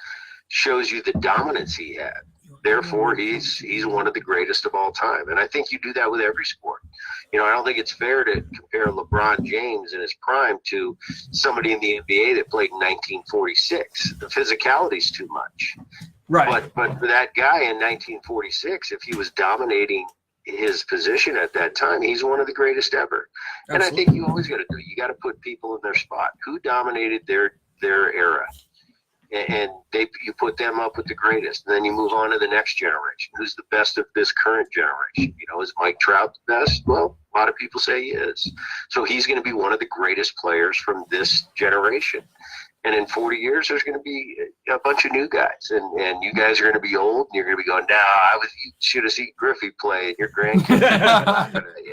C: shows you the dominance he had. Therefore, he's one of the greatest of all time. And I think you do that with every sport. I don't think it's fair to compare LeBron James in his prime to somebody in the NBA that played in 1946. The physicality's too much.
B: Right.
C: But for that guy in 1946, if he was dominating his position at that time, he's one of the greatest ever. And I think you always got to you got to put people in their spot. Who dominated their era? And you put them up with the greatest. And then you move on to the next generation. Who's the best of this current generation? Is Mike Trout the best? Well, a lot of people say he is. So he's going to be one of the greatest players from this generation. And in 40 years, there's going to be a bunch of new guys. And you guys are going to be old, and you're going to be going, you should have seen Griffey play, and your grandkids are laughing at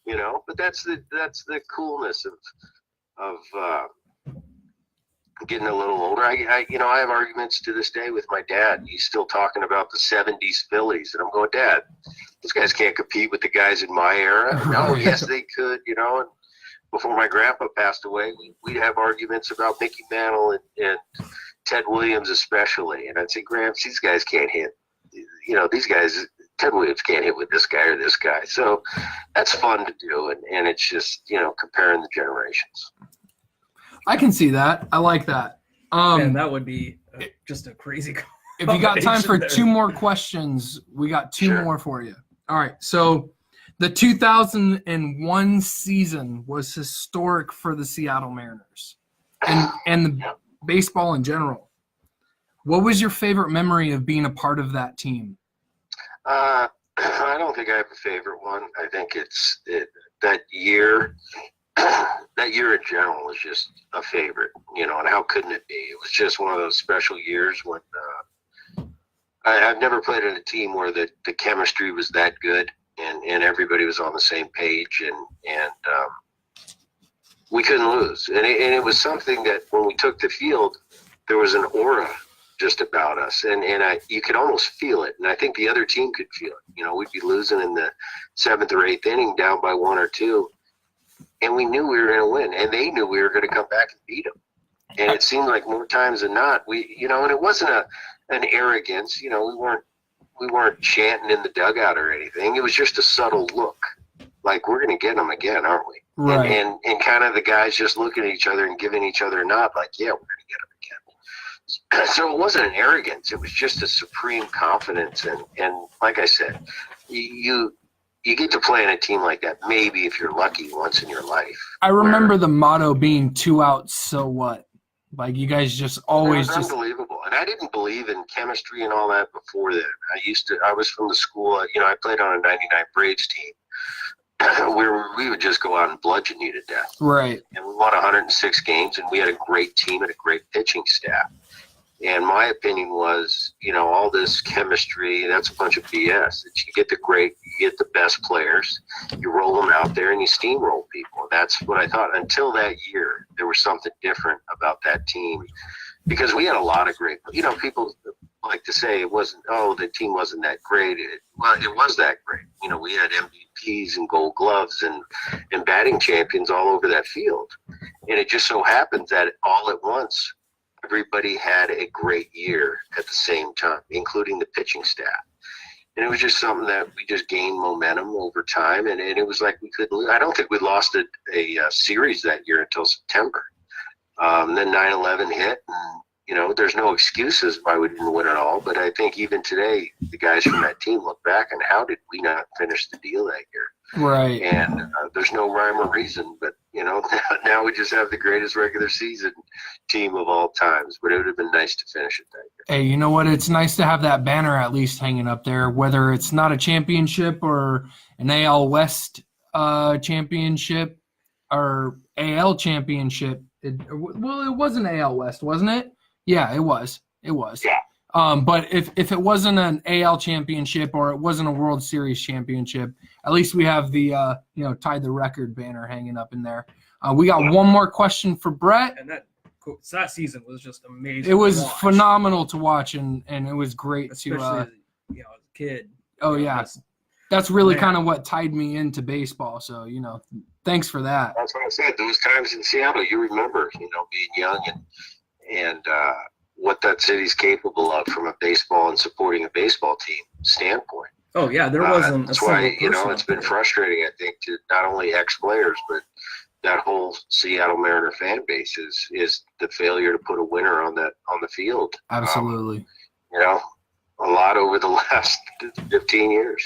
C: you. But that's the coolness of getting a little older. I have arguments to this day with my dad. He's still talking about the 70s Phillies. And I'm going, Dad, those guys can't compete with the guys in my era. No, yes, they could, and before my grandpa passed away, we'd have arguments about Mickey Mantle and Ted Williams especially, and I'd say, Gramps, these guys can't hit. These guys, Ted Williams can't hit with this guy or this guy. So that's fun to do, and it's just, comparing the generations.
A: I can see that. I like that.
B: And that would be just a crazy
A: if you got time for
B: there.
A: 2 more questions, we got 2
C: Sure.
A: more for you. All right. So the 2001 season was historic for the Seattle Mariners and the baseball in general. What was your favorite memory of being a part of that team?
C: I don't think I have a favorite one. I think that year. That year in general was just a favorite, and how couldn't it be? It was just one of those special years when I've never played in a team where the chemistry was that good and everybody was on the same page and we couldn't lose. And it was something that when we took the field, there was an aura just about us, and you could almost feel it. And I think the other team could feel it. We'd be losing in the 7th or 8th inning, down by 1 or 2. And we knew we were going to win, and they knew we were going to come back and beat them. And it seemed like more times than not, and it wasn't an arrogance. We weren't chanting in the dugout or anything. It was just a subtle look, like we're going to get them again, aren't we?
A: Right.
C: And kind of the guys just looking at each other and giving each other a nod, like, yeah, we're going to get them again. So it wasn't an arrogance. It was just a supreme confidence. And like I said, you get to play in a team like that, maybe if you're lucky, once in your life.
A: I remember the motto being 2 outs, so what? Like, you guys just always
C: unbelievable. And I didn't believe in chemistry and all that before then. I was from the school, I played on a 99 Braves team where we would just go out and bludgeon you to death.
A: Right.
C: And we won 106 games, and we had a great team and a great pitching staff. And my opinion was, all this chemistry, that's a bunch of BS. That you get the best players, you roll them out there, and you steamroll people. That's what I thought. Until that year, there was something different about that team, because we had a lot of great. People like to say it wasn't. Oh, the team wasn't that great. It was that great. We had MVPs and Gold Gloves and batting champions all over that field, and it just so happens that all at once, everybody had a great year at the same time, including the pitching staff. And it was just something that we just gained momentum over time. And it was like we couldn't lose. I don't think we lost a series that year until September. Then 9/11 hit. And, there's no excuses why we didn't win at all. But I think even today, the guys from that team look back and how did we not finish the deal that year?
A: Right.
C: And there's no rhyme or reason, but now we just have the greatest regular season team of all times. But it would have been nice to finish it that year.
A: Hey, you know what? It's nice to have that banner at least hanging up there, whether it's not a championship or an AL West championship or AL championship. It was an AL West, wasn't it? Yeah, it was. It was.
C: Yeah.
A: But if it wasn't an AL championship or it wasn't a World Series championship, at least we have the tied the record banner hanging up in there. We got one more question for Bret.
B: And that season was just amazing.
A: It was
B: to watch.
A: phenomenal to watch, and it was great
B: Especially
A: to.
B: as a kid.
A: Oh yeah, that's really kind of what tied me into baseball. So thanks for that.
C: That's what I said. Those times in Seattle, you remember, being young and what that city's capable of from a baseball and supporting a baseball team standpoint.
B: Oh yeah, there wasn't.
C: That's why it's been frustrating. I think to not only ex-players but that whole Seattle Mariner fan base is the failure to put a winner on the field.
A: Absolutely.
C: A lot over the last 15 years.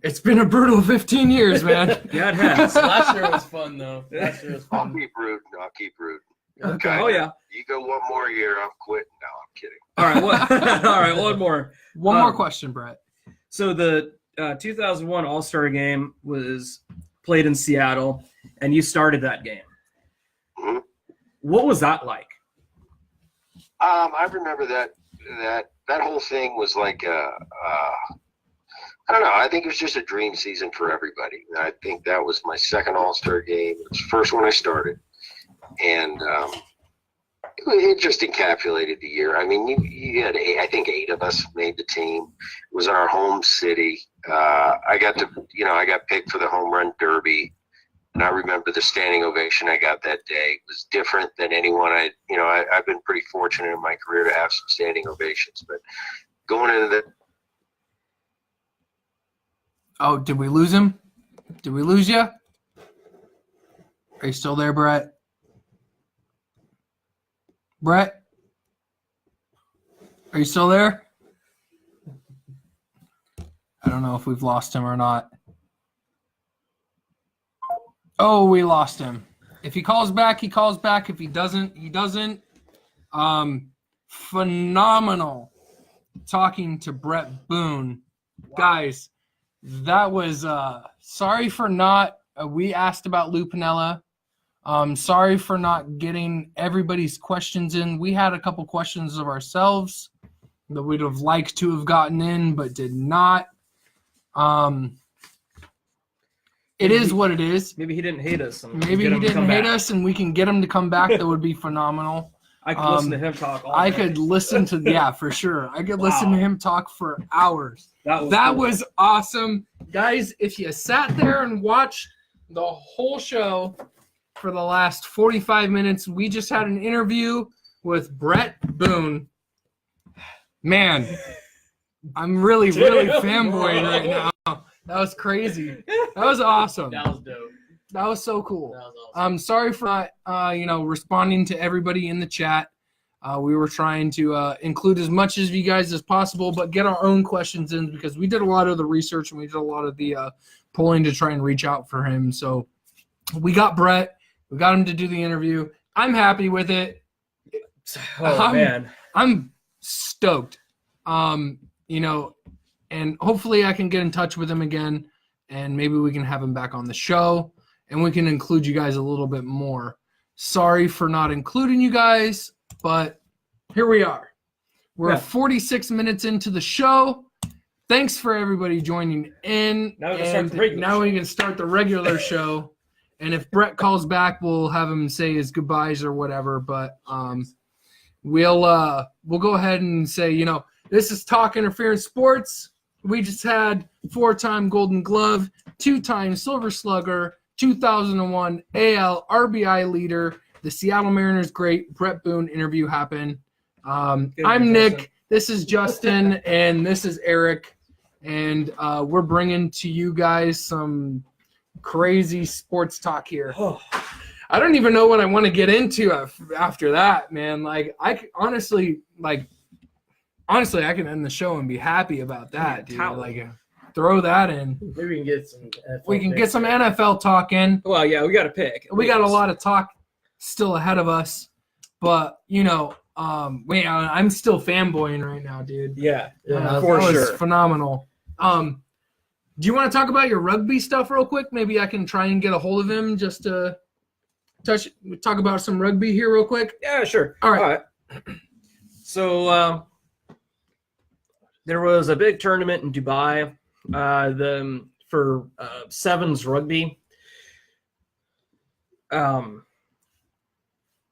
A: It's been a brutal 15 years, man.
B: Yeah, it has.
D: Last year was fun, though. Last year was
C: I'll
D: fun.
C: keep rooting.
A: Okay.
B: Oh yeah.
C: You go one more year, I'm quitting. No, I'm kidding.
B: All right. All right. One more.
A: One more question, Bret.
B: So the 2001 All-Star Game was played in Seattle, and you started that game.
C: Mm-hmm.
B: What was that like?
C: I remember that whole thing was like I don't know. I think it was just a dream season for everybody. I think that was my second All-Star game. It was the first one I started. And it just encapsulated the year. I mean, you had I think 8 of us made the team. It was our home city. I got picked for the home run derby. And I remember the standing ovation I got that day. It was different than anyone I've been pretty fortunate in my career to have some standing ovations, but going into the
A: Oh, did we lose him? Did we lose you? Are you still there, Brett? Brett? Are you still there? I don't know if we've lost him or not. Oh, we lost him. If he calls back, he calls back. If he doesn't, he doesn't. Phenomenal talking to Bret Boone. Wow. Guys, that was sorry for not we asked about Lou Piniella. Sorry for not getting everybody's questions in. We had a couple questions of ourselves that we'd have liked to have gotten in but did not. It is what it is.
B: Maybe he didn't hate us.
A: Maybe he didn't hate us, and we can get him to come back. That would be phenomenal.
B: I could listen to him talk all day.
A: I could listen to, yeah, for sure. I could listen to him talk for hours. That was awesome. Guys, if you sat there and watched the whole show for the last 45 minutes, we just had an interview with Bret Boone. Man, I'm really fanboying right now. That was crazy. That was awesome.
D: That was dope.
A: That was so cool.
D: That was awesome.
A: Sorry for not, responding to everybody in the chat. We were trying to include as much of you guys as possible, but get our own questions in because we did a lot of the research and we did a lot of the polling to try and reach out for him. So we got Bret. We got him to do the interview. I'm happy with it.
B: Man.
A: I'm stoked. And hopefully I can get in touch with him again, and maybe we can have him back on the show, and we can include you guys a little bit more. Sorry for not including you guys, but here we are. We're 46 minutes into the show. Thanks for everybody joining in.
B: Now we can start the regular show.
A: And if Bret calls back, we'll have him say his goodbyes or whatever. But we'll go ahead and say, this is Talk Interference Sports. We just had 4-time Golden Glove, 2-time Silver Slugger, 2001 AL RBI leader, the Seattle Mariners great Bret Boone interview happened. I'm Nick. This is Justin, and this is Eric. And we're bringing to you guys some crazy sports talk here. I don't even know what I want to get into after that, man. Honestly, I can end the show and be happy about that, dude. Throw that in.
D: Maybe we can get some NFL
A: We can get some NFL talk in.
B: Well, yeah, we got to pick.
A: We got a lot of talk still ahead of us. But, I'm still fanboying right now, dude.
B: Yeah,
A: for sure. That was phenomenal. Do you want to talk about your rugby stuff real quick? Maybe I can try and get a hold of him just to talk about some rugby here real quick.
B: Yeah, sure.
A: All right.
B: So there was a big tournament in Dubai for sevens rugby.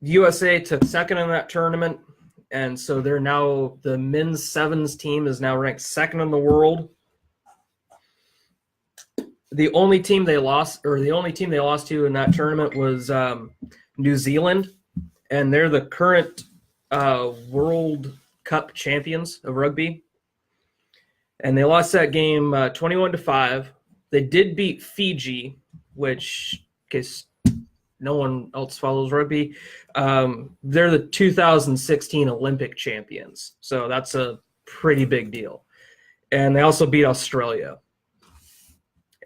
B: USA took second in that tournament, and so they're now the men's sevens team is now ranked second in the world. The only team they lost to in that tournament was New Zealand, and they're the current World Cup champions of rugby. And they lost that game 21-5. They did beat Fiji, which, in case no one else follows rugby, they're the 2016 Olympic champions. So that's a pretty big deal. And they also beat Australia.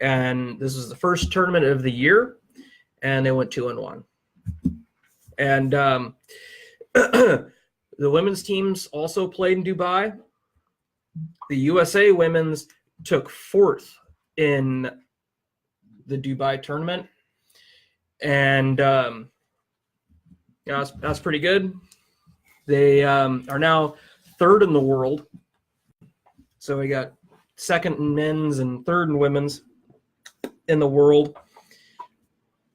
B: And this was the first tournament of the year, and they went 2-1. And the women's teams also played in Dubai. The USA women's took fourth in the Dubai tournament, and that's pretty good. They are now third in the world. So we got second in men's and third in women's in the world.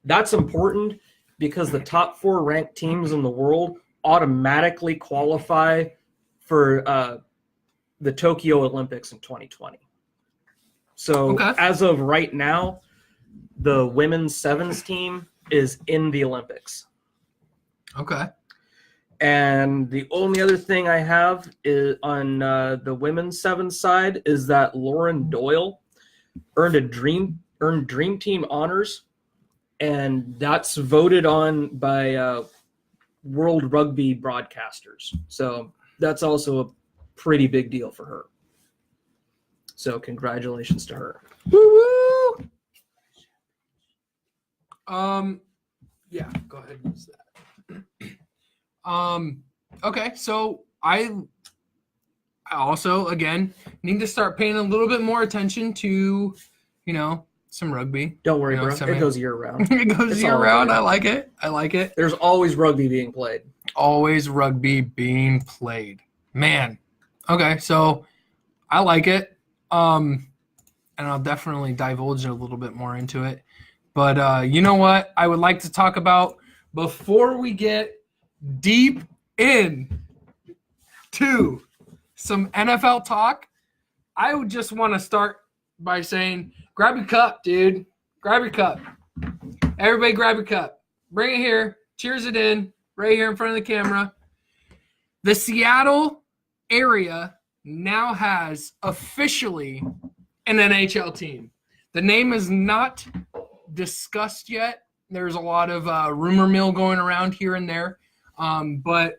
B: That's important because the top 4 ranked teams in the world automatically qualify for the Tokyo Olympics in 2020. So as of right now, the women's sevens team is in the Olympics.
A: Okay.
B: And the only other thing I have is on the women's sevens side is that Lauren Doyle earned Dream Team honors, and that's voted on by World Rugby broadcasters. So that's also a pretty big deal for her. So congratulations to her.
A: Woo woo. Yeah, go ahead and use that. Okay, so I also again need to start paying a little bit more attention to, some rugby.
B: Don't worry,
A: You know,
B: bro. It goes year round.
A: It goes
B: It's
A: year
B: all
A: round.
B: good.
A: I like it.
B: There's always rugby being played.
A: Always rugby being played. Man. Okay, so I like it. And I'll definitely divulge a little bit more into it. But you know what I would like to talk about before we get deep in to some NFL talk? I would just want to start by saying, grab your cup, dude. Grab your cup. Everybody grab your cup. Bring it here. Cheers it in right here in front of the camera. The Seattle area now has officially an NHL team. The name is not discussed yet. There's a lot of rumor mill going around here and there. But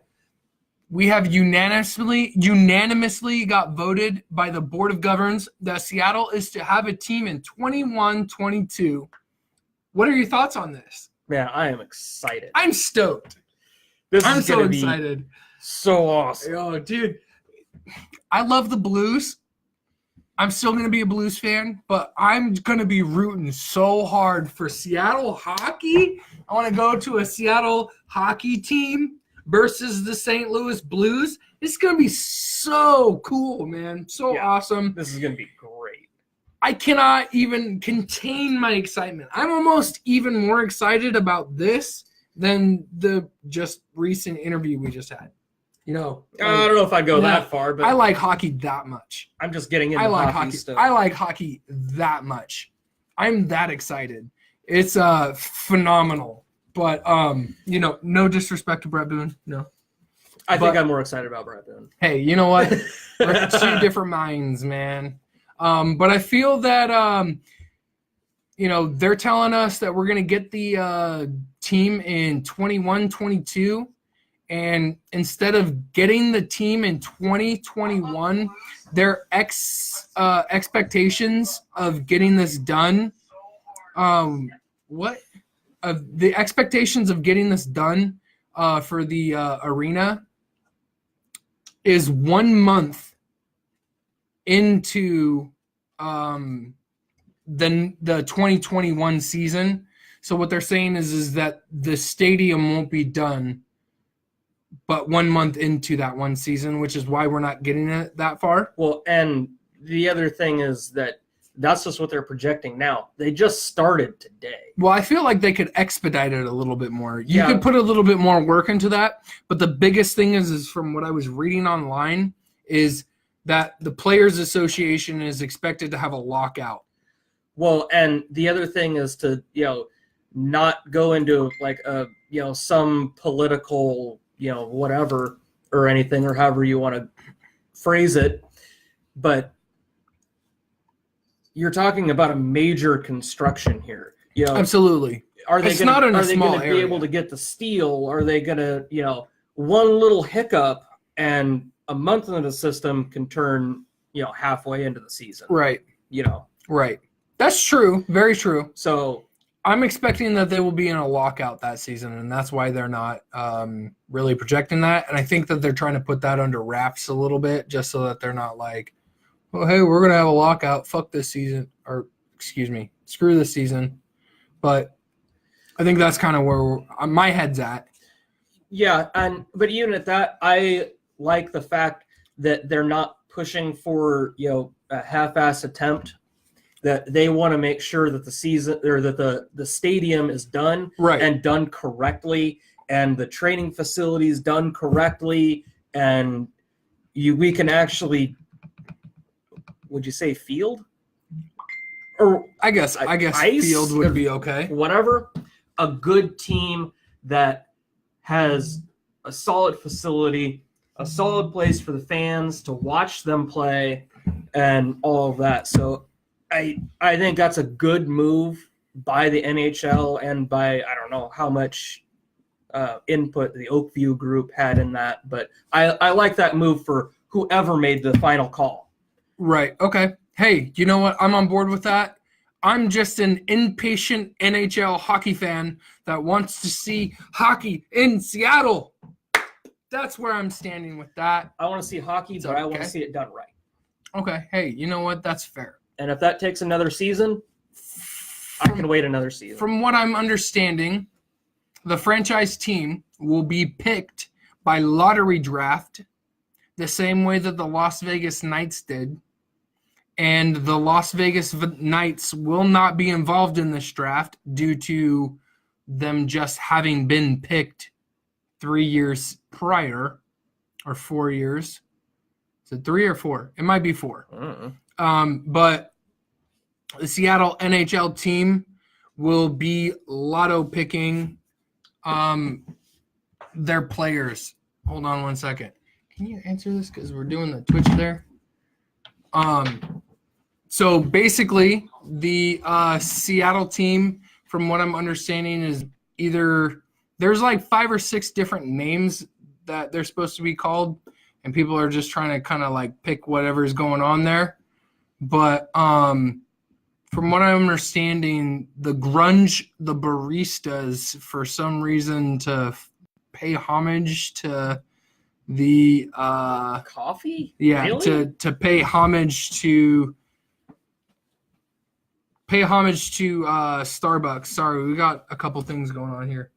A: we have unanimously got voted by the Board of Governors that Seattle is to have a team in 21-22. What are your thoughts on this?
B: Man, I am excited.
A: I'm stoked. I'm so excited.
B: So awesome.
A: Oh, dude. I love the Blues. I'm still going to be a Blues fan, but I'm going to be rooting so hard for Seattle hockey. I want to go to a Seattle hockey team versus the St. Louis Blues. It's going to be so cool, man. So awesome.
B: This is going to be great.
A: I cannot even contain my excitement. I'm almost even more excited about this than the just recent interview we just had.
B: I don't know if I'd go that far, but
A: I like hockey that much.
B: I'm just getting into
A: hockey
B: stuff.
A: I like hockey that much. I'm that excited. It's phenomenal. But no disrespect to Bret Boone. No.
B: I think I'm more excited about Bret Boone.
A: Hey, you know what? We're two different minds, man. But I feel that they're telling us that we're gonna get the team in 21-22. And instead of getting the team in 2021, their expectations of getting this done, the expectations of getting this done for the arena is 1 month into the 2021 season. So what they're saying is that the stadium won't be done but 1 month into that one season, which is why we're not getting it that far.
B: Well, and the other thing is that's just what they're projecting now. They just started today.
A: Well, I feel like they could expedite it a little bit more. You could put a little bit more work into that, but the biggest thing is from what I was reading online is that the Players Association is expected to have a lockout.
B: Well, and the other thing is to, not go into like some political whatever or anything or however you want to phrase it, but you're talking about a major construction here.
A: Absolutely.
B: It's
A: not in a
B: are they
A: small
B: going to be
A: area.
B: able to get the steel? Are they going to, one little hiccup and a month into the system can turn, halfway into the season.
A: Right. Right. That's true. Very true.
B: So
A: I'm expecting that they will be in a lockout that season, and that's why they're not really projecting that. And I think that they're trying to put that under wraps a little bit just so that they're not like, oh, hey, we're going to have a lockout. Fuck this season. Or, excuse me, screw this season. But I think that's kind of where my head's at.
B: Yeah, but even at that, I like the fact that they're not pushing for, a half-ass attempt. That they want to make sure that the season or that the stadium is done and done correctly, and the training facilities done correctly, and we can actually, would you say field, or
A: I guess
B: Ice
A: field would
B: or
A: be okay.
B: whatever, a good team that has a solid facility, a solid place for the fans to watch them play, and all of that. So I think that's a good move by the NHL and by, I don't know how much input the Oakview group had in that, but I like that move for whoever made the final call.
A: Right. Okay. Hey, you know what? I'm on board with that. I'm just an impatient NHL hockey fan that wants to see hockey in Seattle. That's where I'm standing with that.
B: I want to see hockey, but I want to see it done right.
A: Okay. Hey, you know what? That's fair.
B: And if that takes another season, I can wait another season.
A: From what I'm understanding, the franchise team will be picked by lottery draft the same way that the Las Vegas Knights did. And the Las Vegas Knights will not be involved in this draft due to them just having been picked 3 years prior, or 4 years. Is it 3 or 4? It might be 4. But the Seattle NHL team will be lotto picking their players. Hold on one second. Can you answer this? Because we're doing the Twitch there. So basically, the Seattle team, from what I'm understanding, is either there's like 5 or 6 different names that they're supposed to be called, and people are just trying to kind of like pick whatever's going on there. But from what I'm understanding, the baristas, for some reason, to pay homage to the
B: coffee?
A: Yeah,
B: really?
A: to pay homage to Starbucks. Sorry, we got a couple things going on here.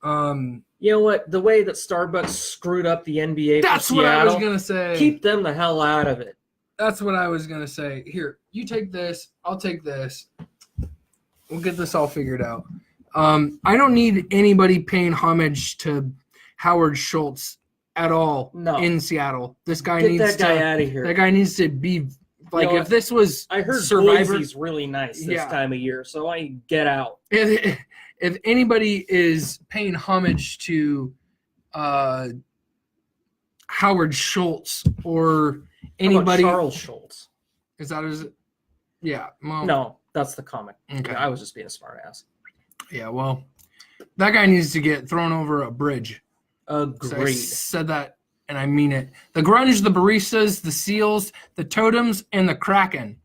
B: You know what? The way that Starbucks screwed up the NBA
A: That's
B: for
A: what I was
B: Seattle,
A: gonna say.
B: keep them the hell out of it.
A: That's what I was gonna say. Here, you take this. I'll take this. We'll get this all figured out. I don't need anybody paying homage to Howard Schultz at all in Seattle. This guy needs
B: that guy out of here.
A: That guy needs to be like, if this was
B: I heard
A: Survivor,
B: Boise's really nice this time of year, so I get out.
A: If anybody is paying homage to Howard Schultz or anybody,
B: Charles Schultz.
A: Is that his? Yeah. Well,
B: no, that's the comic.
A: Okay.
B: Yeah, I was just being a smart ass.
A: Yeah, well, that guy needs to get thrown over a bridge.
B: Agreed.
A: So I said that, and I mean it. The Grunge, the Baristas, the Seals, the Totems, and the Kraken.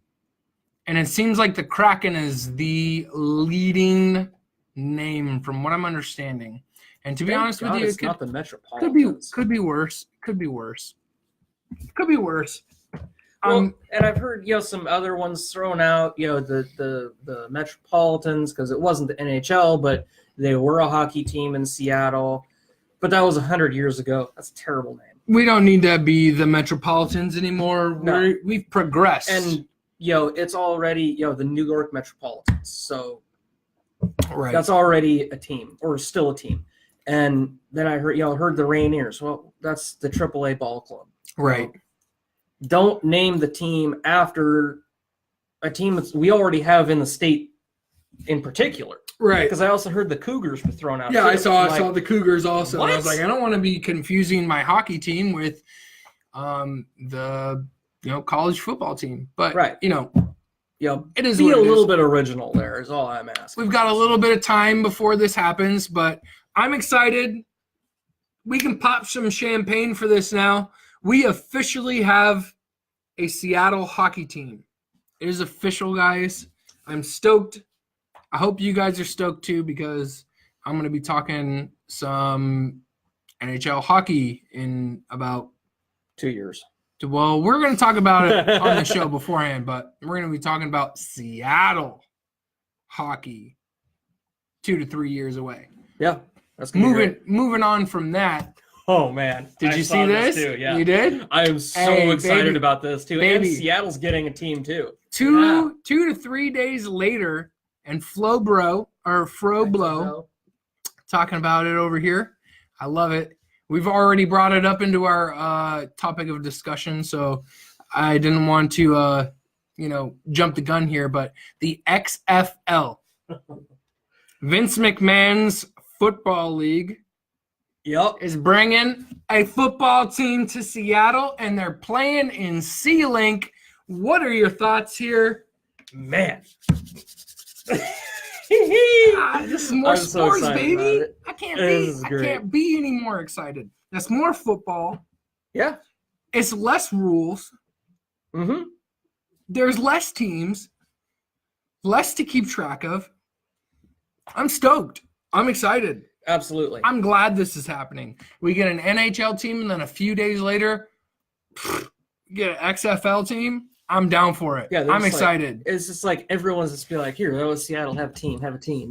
A: And it seems like the Kraken is the leading name from what I'm understanding. And to be honest with you,
B: it's not the Metropolitans.
A: Could be worse. Could be worse.
B: Well, and I've heard some other ones thrown out. The Metropolitans, because it wasn't the NHL, but they were a hockey team in Seattle. But that was 100 years ago. That's a terrible name.
A: We don't need to be the Metropolitans anymore.
B: No.
A: We've progressed.
B: And it's already the New York Metropolitans. So that's already a team, or still a team. And then I heard the Rainiers. Well, that's the AAA ball club.
A: Right.
B: Don't name the team after a team that we already have in the state in particular.
A: Right.
B: Because I also heard the Cougars were thrown out.
A: Yeah,
B: too.
A: I saw the Cougars also.
B: What?
A: I was like, I don't want to be confusing my hockey team with the college football team. But
B: right.
A: it is
B: be
A: what
B: a
A: it
B: little
A: is.
B: bit original there is all I'm asking.
A: We've got a little bit of time before this happens, but I'm excited. We can pop some champagne for this now. We officially have a Seattle hockey team. It is official, guys. I'm stoked. I hope you guys are stoked too, because I'm going to be talking some NHL hockey in about
B: 2 years.
A: Well, we're going to talk about it on the show beforehand, but we're going to be talking about Seattle hockey 2 to 3 years away.
B: Yeah. That's moving
A: on from that.
B: Oh, man.
A: Did you see this?
B: Too, yeah.
A: You did?
B: I am so excited about this, too.
A: Baby.
B: And Seattle's getting a team, too.
A: 2 to 3 days later, and Froblo talking about it over here. I love it. We've already brought it up into our topic of discussion, so I didn't want to, jump the gun here, but the XFL, Vince McMahon's football league,
B: Yep.
A: is bringing a football team to Seattle, and they're playing in C-Link. What are your thoughts here?
B: Man.
A: This is more
B: I'm so
A: sports,
B: excited
A: baby.
B: about it.
A: I
B: This is great.
A: can't be any more excited. That's more football.
B: Yeah.
A: It's less rules.
B: Mm-hmm.
A: There's less teams, less to keep track of. I'm stoked. I'm excited.
B: Absolutely.
A: I'm glad this is happening. We get an NHL team, and then a few days later, get an XFL team. I'm down for it.
B: Yeah,
A: I'm excited.
B: It's just like everyone's just be like, here, that was Seattle, have a team.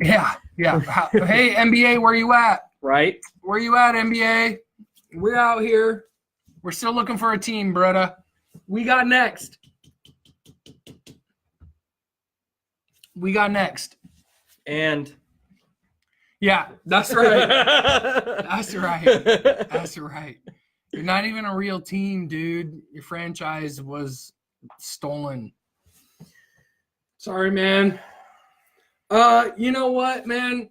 A: Yeah. Hey, NBA, where you at?
B: Right?
A: Where you at, NBA? We're out here. We're still looking for a team, brother. We got next.
B: And
A: Yeah, that's right. That's right. You're not even a real team, dude. Your franchise was stolen. Sorry, man. You know what, man?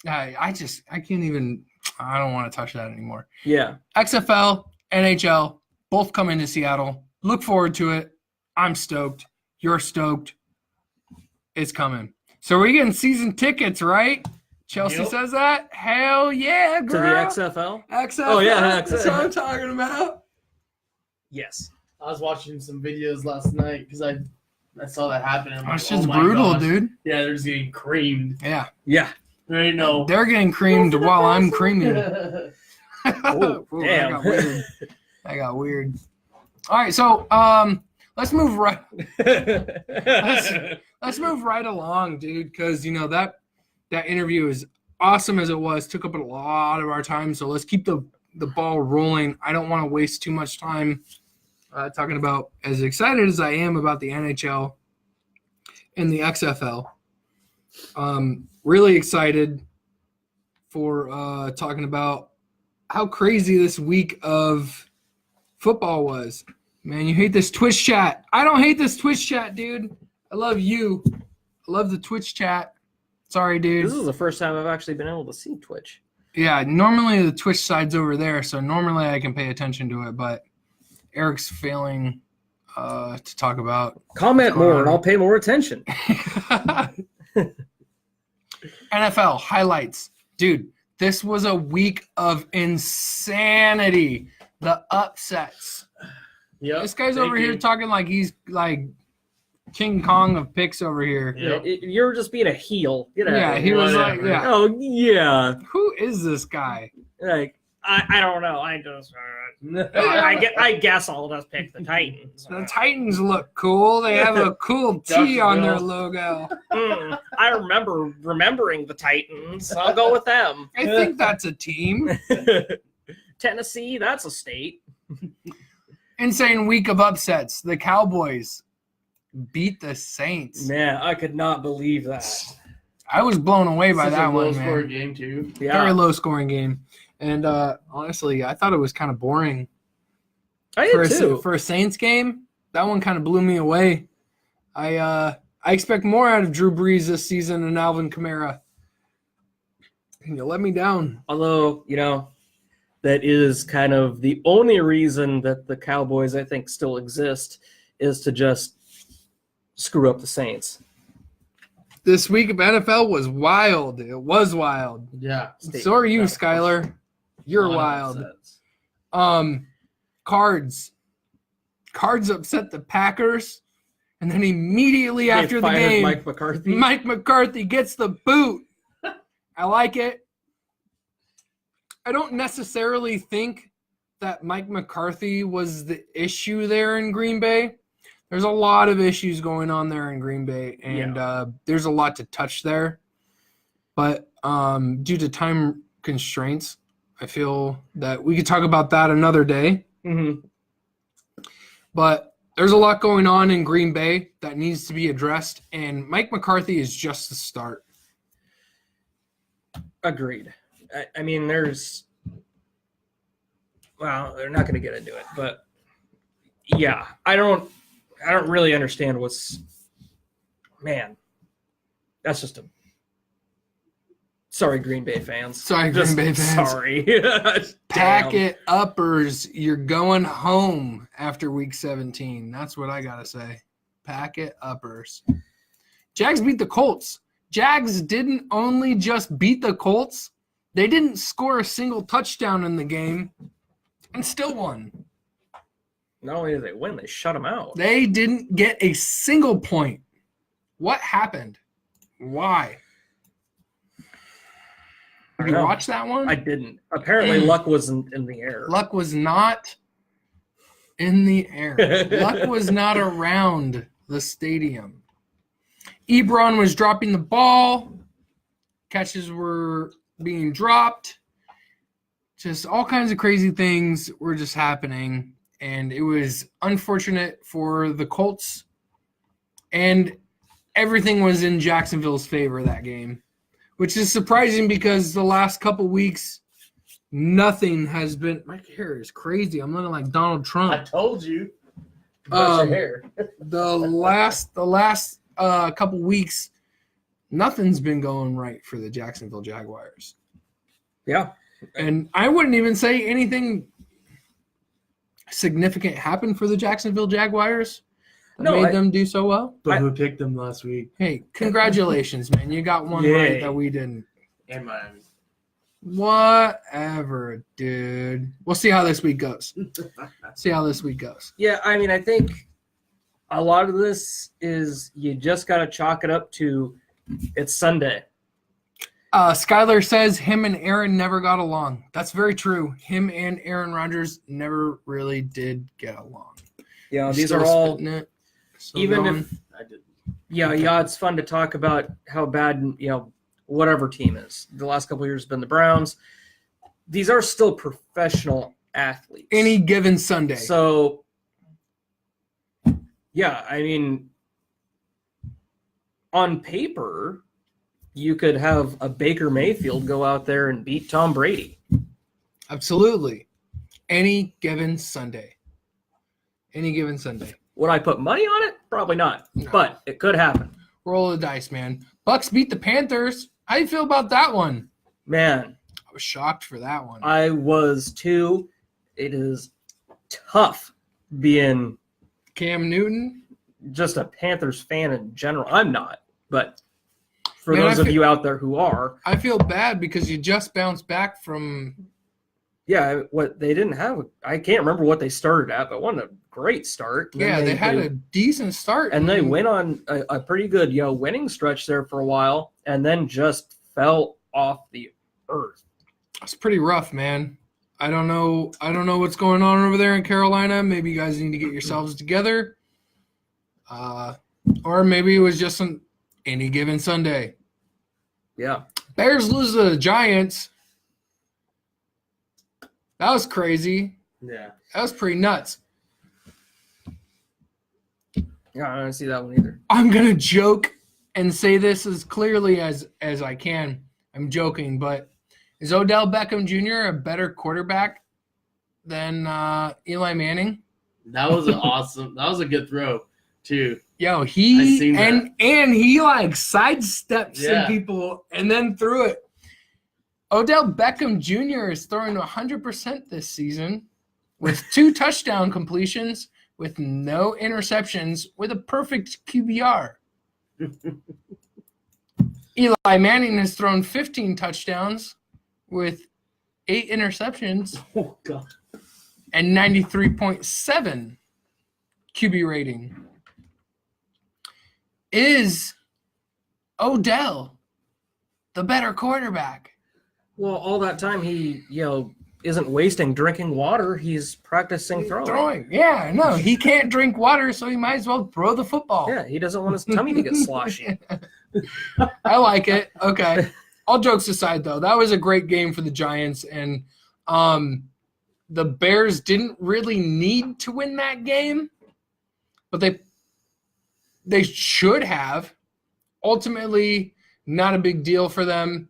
A: I can't even. I don't want to touch that anymore.
B: Yeah.
A: XFL, NHL, both come into Seattle. Look forward to it. I'm stoked. You're stoked. It's coming. So we're getting season tickets, right? Chelsea
D: Yep.
A: says that? Hell yeah,
B: To
A: girl.
B: the XFL?
A: XFL.
B: Oh, yeah,
A: That's what I'm talking about.
B: Yes.
D: I was watching some videos last night because I saw that happen. I'm
A: That's
D: like,
A: just
D: oh my
A: brutal,
D: gosh.
A: dude.
D: Yeah, they're just getting creamed.
A: Yeah.
B: Yeah.
D: There ain't no.
A: They're getting creamed while I'm creaming.
B: Oh,
A: Ooh,
B: damn.
A: That got weird. All right, so let's move right let's move right along, dude, because that interview, is awesome as it was, took up a lot of our time. So let's keep the ball rolling. I don't want to waste too much time talking about, as excited as I am about the NHL and the XFL. Really excited for talking about how crazy this week of football was. Man, you hate this Twitch chat. I don't hate this Twitch chat, dude. I love you. I love the Twitch chat. Sorry, dude.
B: This is the first time I've actually been able to see Twitch.
A: Yeah, normally the Twitch side's over there, so normally I can pay attention to it, but Eric's failing to talk about.
B: Comment more and I'll pay more attention.
A: NFL highlights. Dude, this was a week of insanity. The upsets.
D: Yep.
A: This guy's
D: Thank
A: over
D: you.
A: here talking like he's like King Kong of picks over here.
D: Yep.
B: You're just being a heel. Get out
A: Yeah,
B: of
A: he
B: here.
A: was like,
D: Whatever.
A: yeah.
B: Oh, yeah.
A: Who is this guy?
B: Like, I don't know. I just I guess I'll just pick the Titans.
A: The Titans look cool. They have a cool T on their logo.
B: I remembering the Titans. I'll go with them.
A: I think that's a team.
B: Tennessee, that's a state.
A: Insane week of upsets. The Cowboys beat the Saints.
B: Man, I could not believe that.
A: I was blown away by
D: Such
A: that
D: a
A: one,
D: low-scoring
A: man.
D: game too.
B: Yeah,
A: Very low scoring game. And honestly, I thought it was kind of boring.
B: I
A: For
B: did too.
A: for a Saints game, that one kind of blew me away. I expect more out of Drew Brees this season and Alvin Kamara. And you let me down.
B: Although, that is kind of the only reason that the Cowboys, I think, still exist, is to just screw up the Saints.
A: This week of NFL was wild. It was wild.
D: Yeah.
A: So are you, Skylar. You're wild. Cards. Cards upset the Packers, and then immediately
B: They
A: after the
B: fired
A: game,
B: Mike McCarthy.
A: Mike McCarthy gets the boot. I like it. I don't necessarily think that Mike McCarthy was the issue there in Green Bay. There's a lot of issues going on there in Green Bay, and there's a lot to touch there. But due to time constraints, I feel that we could talk about that another day.
B: Mm-hmm.
A: But there's a lot going on in Green Bay that needs to be addressed, and Mike McCarthy is just the start.
B: Agreed. I mean, they're not going to get into it, but yeah, I don't I don't really understand what's. Man, that's just a. Sorry, Green Bay fans.
A: Sorry, Green Bay fans.
B: Sorry.
A: Pack
B: Damn.
A: it uppers. You're going home after week 17. That's what I got to say. Pack it uppers. Jags beat the Colts. Jags didn't only just beat the Colts, they didn't score a single touchdown in the game and still won.
B: Not only did they win, they shut them out.
A: They didn't get a single point. What happened? Why? Did you watch that one?
B: I didn't. Apparently, luck wasn't in the air.
A: Luck was not in the air. Luck was not around the stadium. Ebron was dropping the ball. Catches were being dropped. Just all kinds of crazy things were just happening. And it was unfortunate for the Colts. And everything was in Jacksonville's favor that game, which is surprising because the last couple weeks, nothing has been. My hair is crazy. I'm looking like Donald Trump.
D: I told you. Brush your hair.
A: the last couple weeks, nothing's been going right for the Jacksonville Jaguars.
B: Yeah.
A: And I wouldn't even say anything significant happened for the Jacksonville Jaguars that made them do so well.
D: But who picked them last week?
A: Hey, congratulations, man. You got one right that we didn't.
D: And Miami.
A: Whatever, dude. We'll see how this week goes.
B: Yeah, I mean, I think a lot of this is you just got to chalk it up to it's Sunday.
A: Skylar says him and Aaron never got along. That's very true. Him and Aaron Rodgers never really did get along.
B: Yeah, these are all
A: even
B: going.
A: if
D: I didn't.
B: Yeah, it's fun to talk about how bad, whatever team is. The last couple of years have been the Browns. These are still professional athletes.
A: any given Sunday.
B: So, yeah, I mean, on paper, you could have a Baker Mayfield go out there and beat Tom Brady.
A: Absolutely. Any given Sunday.
B: Would I put money on it? Probably not.
A: No.
B: But it could happen.
A: Roll the dice, man. Bucks beat the Panthers. How do you feel about that one?
B: Man,
A: I was shocked for that one.
B: I was too. It is tough being
A: Cam Newton.
B: just a Panthers fan in general. I'm not, but for
A: Man,
B: those of you out there who are,
A: I feel bad because you just bounced back from.
B: yeah, what they didn't have, I can't remember what they started at, but wasn't a great start. And
A: Yeah,
B: then
A: they had a decent start.
B: and they went on a pretty good, winning stretch there for a while, and then just fell off the earth.
A: It's pretty rough, man. I don't know what's going on over there in Carolina. Maybe you guys need to get yourselves together. Or maybe it was just any given Sunday.
B: Yeah.
A: Bears lose to the Giants. That was crazy.
D: Yeah.
A: That was pretty nuts.
B: Yeah, I don't see that one either.
A: I'm going to joke and say this as clearly as I can. I'm joking, but is Odell Beckham Jr. a better quarterback than Eli Manning?
D: That was that was a good throw, too.
A: Yo,
D: I
A: he
D: seen
A: and he like sidestepped some
D: Yeah.
A: people and then threw it. Odell Beckham Jr. is throwing 100% this season with 2 touchdown completions, with no interceptions, with a perfect QBR. Eli Manning has thrown 15 touchdowns with 8 interceptions
D: Oh, God.
A: and 93.7 QB rating. Is Odell the better quarterback?
B: Well, all that time he, isn't wasting drinking water. He's practicing throwing.
A: Yeah, no, he can't drink water, so he might as well throw the football.
B: Yeah, he doesn't want his tummy to get sloshy.
A: I like it. Okay. All jokes aside, though, that was a great game for the Giants, and the Bears didn't really need to win that game, but they should have. Ultimately, not a big deal for them.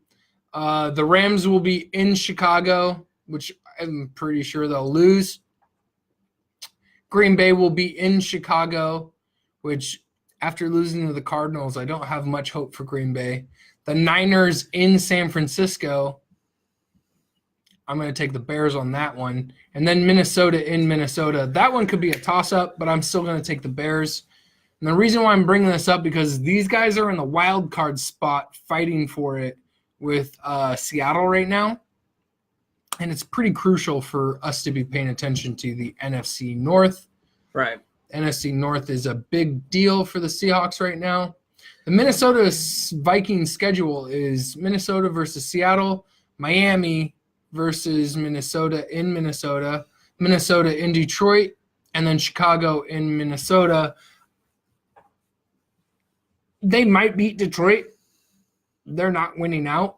A: The Rams will be in Chicago, which I'm pretty sure they'll lose. Green Bay will be in Chicago. which after losing to the Cardinals, I don't have much hope for Green Bay. The Niners in San Francisco, I'm going to take the Bears on that one. And then Minnesota in Minnesota. That one could be a toss-up, but I'm still going to take the Bears. And the reason why I'm bringing this up because these guys are in the wild card spot fighting for it with Seattle right now. And it's pretty crucial for us to be paying attention to the NFC North.
B: Right.
A: NFC North is a big deal for the Seahawks right now. The Minnesota Vikings schedule is Minnesota versus Seattle, Miami versus Minnesota in Minnesota, Minnesota in Detroit, and then Chicago in Minnesota. They might beat Detroit. They're not winning out.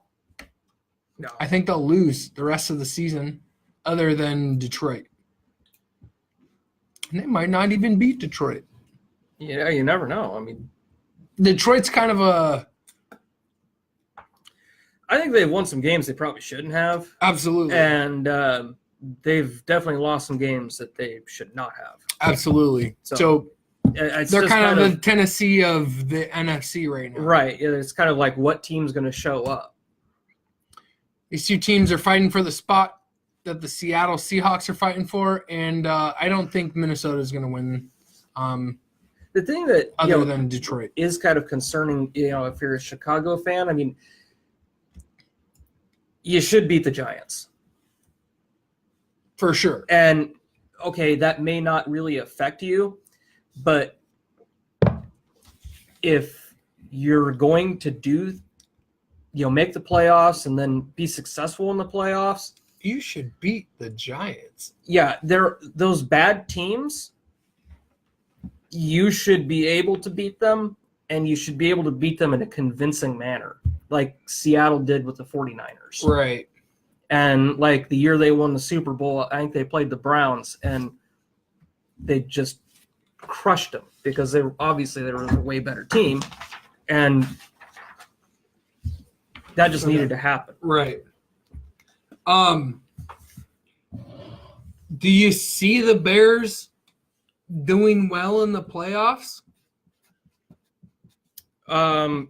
B: No.
A: I think they'll lose the rest of the season other than Detroit. And they might not even beat Detroit.
B: Yeah, you never know. I mean,
A: Detroit's kind of a
B: I think they've won some games they probably shouldn't have.
A: absolutely,
B: And they've definitely lost some games that they should not have.
A: absolutely. So
B: It's
A: they're
B: just
A: kind of the Tennessee of the NFC right now.
B: right. It's kind of like what team's going to show up.
A: These two teams are fighting for the spot that the Seattle Seahawks are fighting for, and I don't think Minnesota is going to win.
B: The thing that
A: Other than Detroit,
B: is kind of concerning, if you're a Chicago fan, I mean, you should beat the Giants.
A: for sure.
B: And, okay, that may not really affect you, but if you're going to make the playoffs and then be successful in the playoffs,
A: You should beat the Giants.
B: yeah, those bad teams, you should be able to beat them, and you should be able to beat them in a convincing manner, like Seattle did with the 49ers.
A: Right.
B: And like the year they won the Super Bowl, I think they played the Browns, and they just crushed them because they were a way better team, and that just needed to happen.
A: Right. Do you see the Bears doing well in the playoffs?
B: I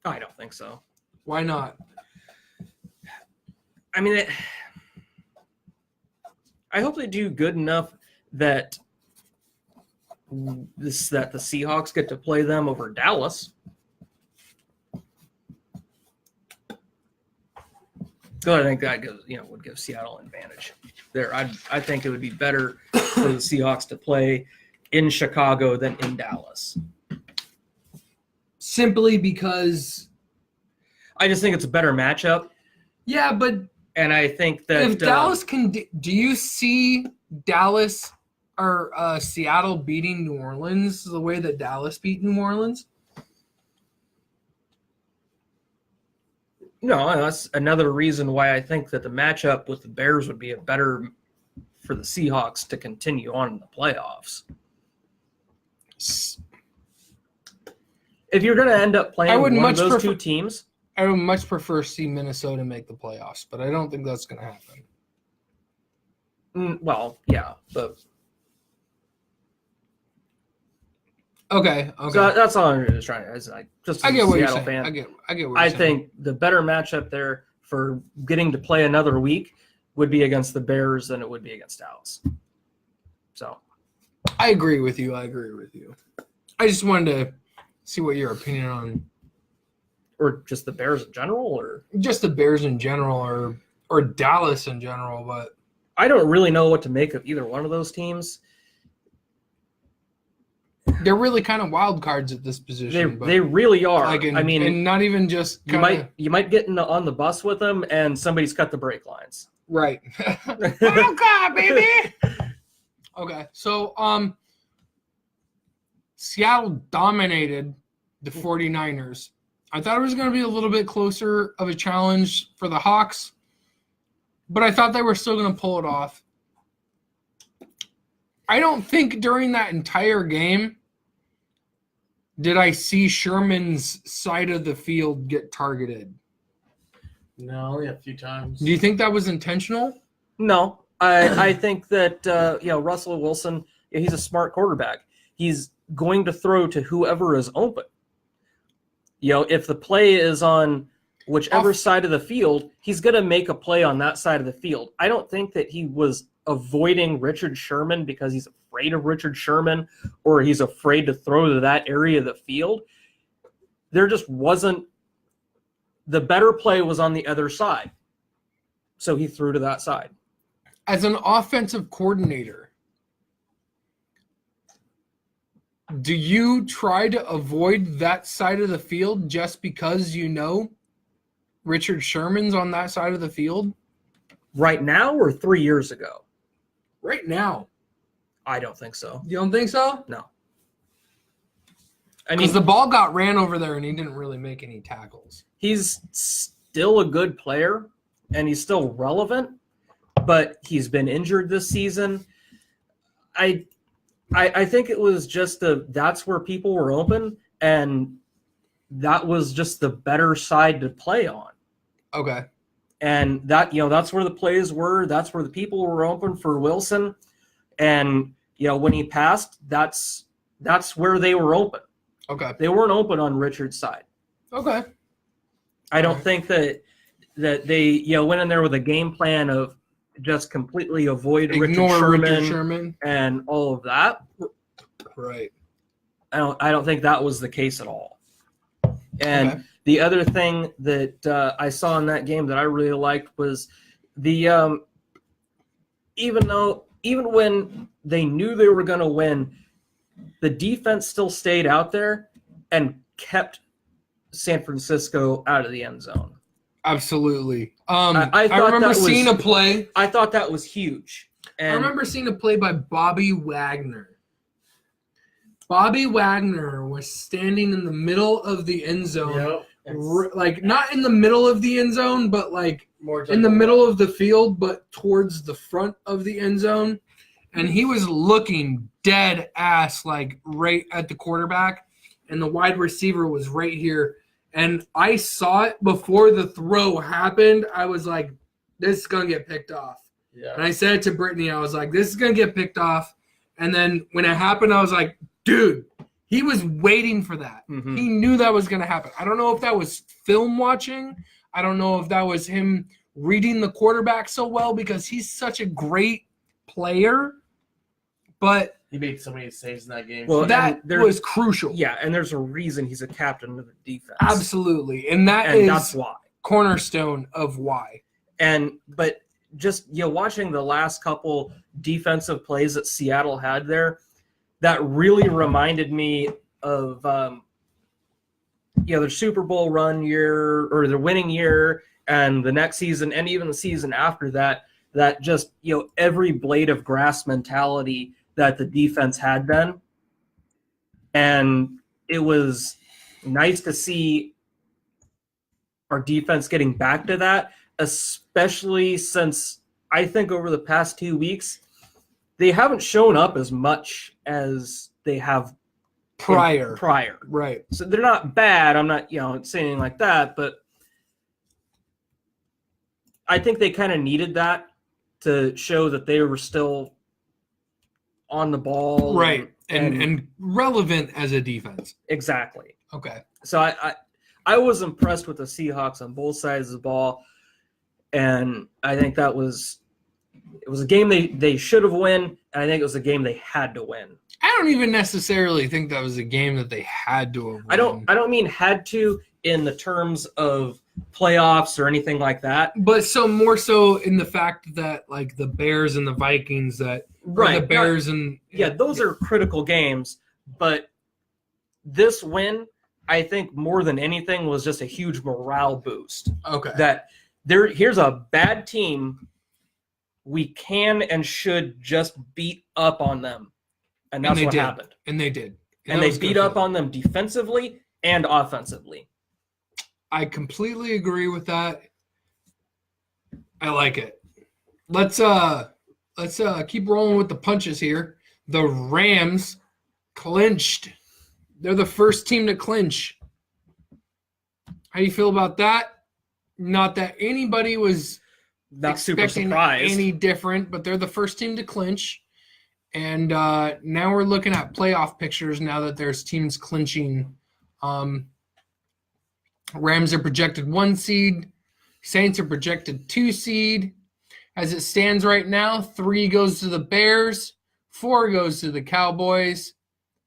B: don't think so.
A: Why not?
B: I mean, I hope they do good enough that the Seahawks get to play them over Dallas. So I think that would give Seattle an advantage there. I think it would be better for the Seahawks to play in Chicago than in Dallas.
A: Simply because,
B: I just think it's a better matchup,
A: yeah, but
B: and I think that
A: if Dallas can, do you see Dallas or Seattle beating New Orleans the way that Dallas beat New Orleans?
B: No, that's another reason why I think that the matchup with the Bears would be a better for the Seahawks to continue on in the playoffs. If you're going to end up playing one of those two teams,
A: I would much prefer to see Minnesota make the playoffs, but I don't think that's going to happen.
B: well, yeah, but
A: Okay.
B: so that's all I'm just trying to. As just
A: I
B: as
A: get
B: a
A: what you're
B: Seattle
A: saying.
B: fan,
A: I get what you're
B: I
A: saying.
B: think the better matchup there for getting to play another week would be against the Bears than it would be against Dallas. So
A: I agree with you. I just wanted to see what your opinion on
B: or just the Bears in general, or
A: just the Bears in general or Dallas in general, but
B: I don't really know what to make of either one of those teams.
A: they're really kind of wild cards at this position.
B: They really are.
A: And not even just
B: you might get on the bus with them and somebody's cut the brake lines.
A: right. Oh God, baby. Okay, so Seattle dominated the 49ers. I thought it was going to be a little bit closer of a challenge for the Hawks, but I thought they were still going to pull it off. I don't think during that entire game did I see Sherman's side of the field get targeted.
D: No, only a few times.
A: Do you think that was intentional?
B: No, I think that Russell Wilson, he's a smart quarterback. he's going to throw to whoever is open. If the play is on whichever side of the field, he's going to make a play on that side of the field. I don't think that he was avoiding Richard Sherman because he's afraid of Richard Sherman or he's afraid to throw to that area of the field. There just wasn't – the better play was on the other side. So he threw to that side.
A: As an offensive coordinator, do you try to avoid that side of the field just because you know Richard Sherman's on that side of the field?
B: Right now or 3 years ago?
A: Right now.
B: I don't think so.
A: You don't think so?
B: No.
A: Because the ball got ran over there and he didn't really make any tackles.
B: He's still a good player and he's still relevant, but he's been injured this season. I think it was just that's where people were open, and that was just the better side to play on.
A: Okay.
B: And that's where the plays were. That's where the people were open for Wilson. And, when he passed, that's where they were open.
A: Okay.
B: They weren't open on Richard's side.
A: Okay.
B: I don't think that they, went in there with a game plan of just completely avoid
A: Ignore
B: Richard Sherman and all of that.
A: Right.
B: I don't think that was the case at all. And the other thing that I saw in that game that I really liked was the even when they knew they were going to win, the defense still stayed out there and kept San Francisco out of the end zone.
A: Absolutely.
B: I
A: remember seeing a play.
B: I thought that was huge. And
A: I remember seeing a play by Bobby Wagner. Bobby Wagner was standing in the middle of the end zone. Like, not in the middle of the end zone, but like in the middle of the field, but towards the front of the end zone. And he was looking dead ass, like right at the quarterback. And the wide receiver was right here. And I saw it before the throw happened. I was like, this is going to get picked off.
D: Yeah.
A: And I said it to Brittany. I was like, this is going to get picked off. And then when it happened, I was like, dude, he was waiting for that.
B: Mm-hmm.
A: He knew that was going to happen. I don't know if that was film watching. I don't know if that was him reading the quarterback so well because he's such a great player. But
D: he made so many saves in that game.
A: Well, that was crucial.
B: Yeah, and there's a reason he's a captain of the defense.
A: Absolutely. And that's
B: why.
A: Cornerstone of why.
B: But just watching the last couple defensive plays that Seattle had there, that really reminded me of their Super Bowl run year or their winning year and the next season and even the season after that just every blade of grass mentality that the defense had then. And it was nice to see our defense getting back to that, especially since I think over the past 2 weeks, they haven't shown up as much as they have
A: prior.
B: Right. So they're not bad. I'm not, saying anything like that, but I think they kind of needed that to show that they were still on the ball.
A: Right. And relevant as a defense.
B: Exactly.
A: Okay.
B: So I was impressed with the Seahawks on both sides of the ball. And I think it was a game they should have won, and I think it was a game they had to win.
A: I don't even necessarily think that was a game that they had to have won.
B: I don't mean had to in the terms of playoffs or anything like that.
A: But more so in the fact that like the Bears and the Vikings the Bears
B: those are critical games, but this win, I think more than anything was just a huge morale boost.
A: Okay.
B: That here's a bad team. We can and should just beat up on them. And that's what happened.
A: And they did.
B: And they beat up on them defensively and offensively.
A: I completely agree with that. I like it. Let's keep rolling with the punches here. The Rams clinched. They're the first team to clinch. How do you feel about that? Not that anybody was
B: not super
A: expecting
B: surprised.
A: any different, but they're the first team to clinch. And now we're looking at playoff pictures now that there's teams clinching. Rams are projected 1 seed. Saints are projected 2 seed. As it stands right now, 3 goes to the Bears, 4 goes to the Cowboys,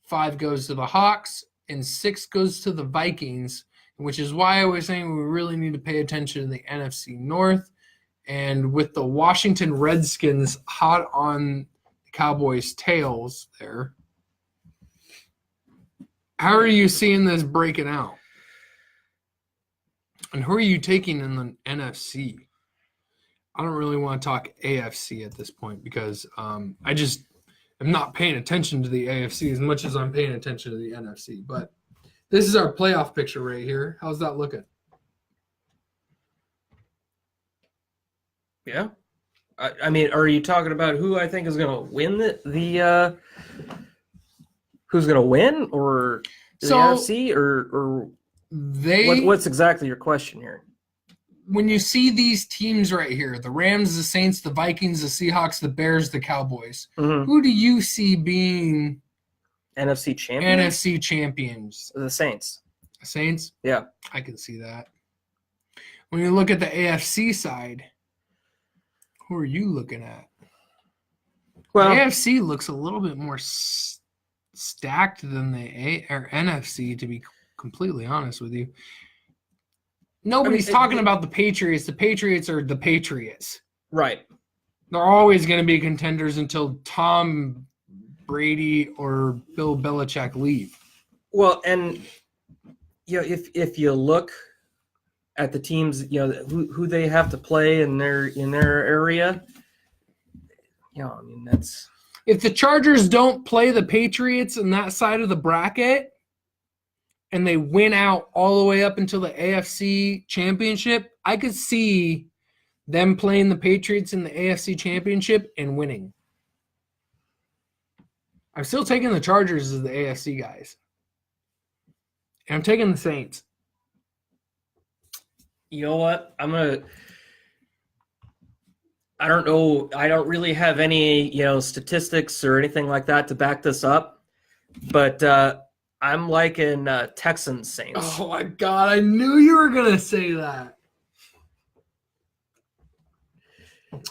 A: 5 goes to the Hawks, and 6 goes to the Vikings, which is why I was saying we really need to pay attention to the NFC North. And with the Washington Redskins hot on the Cowboys' tails there, how are you seeing this breaking out? And who are you taking in the NFC? I don't really want to talk AFC at this point because I just am not paying attention to the AFC as much as I'm paying attention to the NFC. But this is our playoff picture right here. How's that looking?
B: Yeah. I mean, are you talking about who I think is going to win the who's going to win, or the NFC, or what's exactly your question here?
A: When you see these teams right here, the Rams, the Saints, the Vikings, the Seahawks, the Bears, the Cowboys, who do you see being
B: NFC champions?
A: NFC champions?
B: The Saints.
A: The Saints?
B: Yeah.
A: I can see that. When you look at the AFC side, who are you looking at? Well, the AFC looks a little bit more stacked than the NFC, to be completely honest with you. Nobody's talking about the Patriots. The Patriots are the Patriots.
B: Right.
A: They're always going to be contenders until Tom Brady or Bill Belichick leave.
B: Well, and if you look at the teams, who they have to play in their area, I mean, that's,
A: if the Chargers don't play the Patriots in that side of the bracket, and they win out all the way up until the AFC Championship, I could see them playing the Patriots in the AFC Championship and winning. I'm still taking the Chargers as the AFC guys. And I'm taking the Saints.
B: You know what? I don't know. I don't really have any, statistics or anything like that to back this up. But I'm liking Texans Saints.
A: Oh my God! I knew you were gonna say that.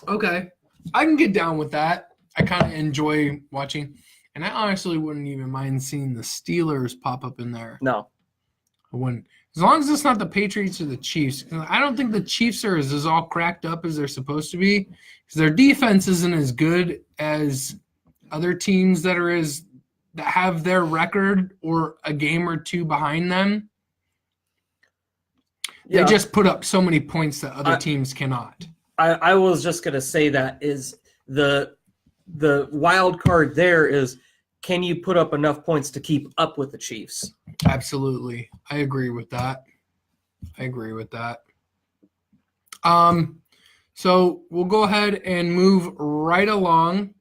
A: Okay, I can get down with that. I kind of enjoy watching, and I honestly wouldn't even mind seeing the Steelers pop up in there.
B: No,
A: I wouldn't. As long as it's not the Patriots or the Chiefs. I don't think the Chiefs are as all cracked up as they're supposed to be, because their defense isn't as good as other teams that have their record or a game or two behind them. They just put up so many points that other teams cannot.
B: I was just going to say that is the wild card there is, can you put up enough points to keep up with the Chiefs?
A: Absolutely. I agree with that. So we'll go ahead and move right along.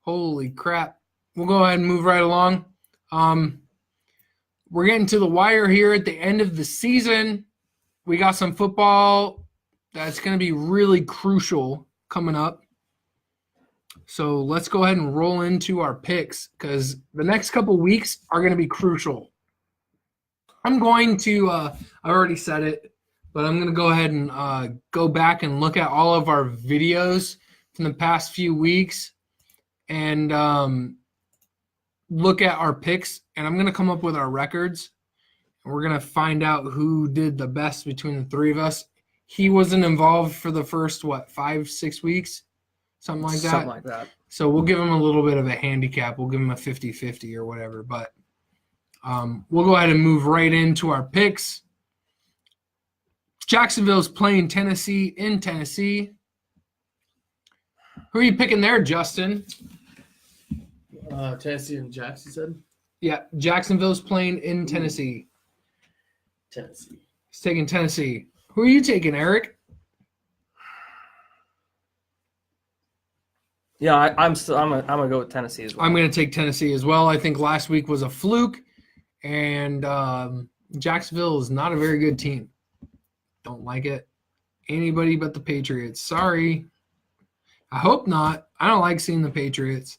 A: Holy crap. We'll go ahead and move right along. We're getting to the wire here at the end of the season. We got some football that's going to be really crucial coming up. So let's go ahead and roll into our picks, because the next couple weeks are going to be crucial. I'm going to, I already said it, but I'm going to go ahead and go back and look at all of our videos from the past few weeks and look at our picks, and I'm going to come up with our records, and we're going to find out who did the best between the three of us. He wasn't involved for the first, 5-6 weeks? Something like that.
B: Something like that.
A: So we'll give him a little bit of a handicap. We'll give him a 50-50 or whatever. But we'll go ahead and move right into our picks. Jacksonville's playing Tennessee in Tennessee. Who are you picking there, Justin?
D: Tennessee and Jax, you said?
A: Yeah, Jacksonville's playing in Tennessee.
D: Tennessee.
A: He's taking Tennessee. Who are you taking, Eric?
B: Yeah, I'm gonna go with Tennessee as well.
A: I'm gonna take Tennessee as well. I think last week was a fluke, and Jacksonville is not a very good team. Don't like it. Anybody but the Patriots. Sorry. I hope not. I don't like seeing the Patriots.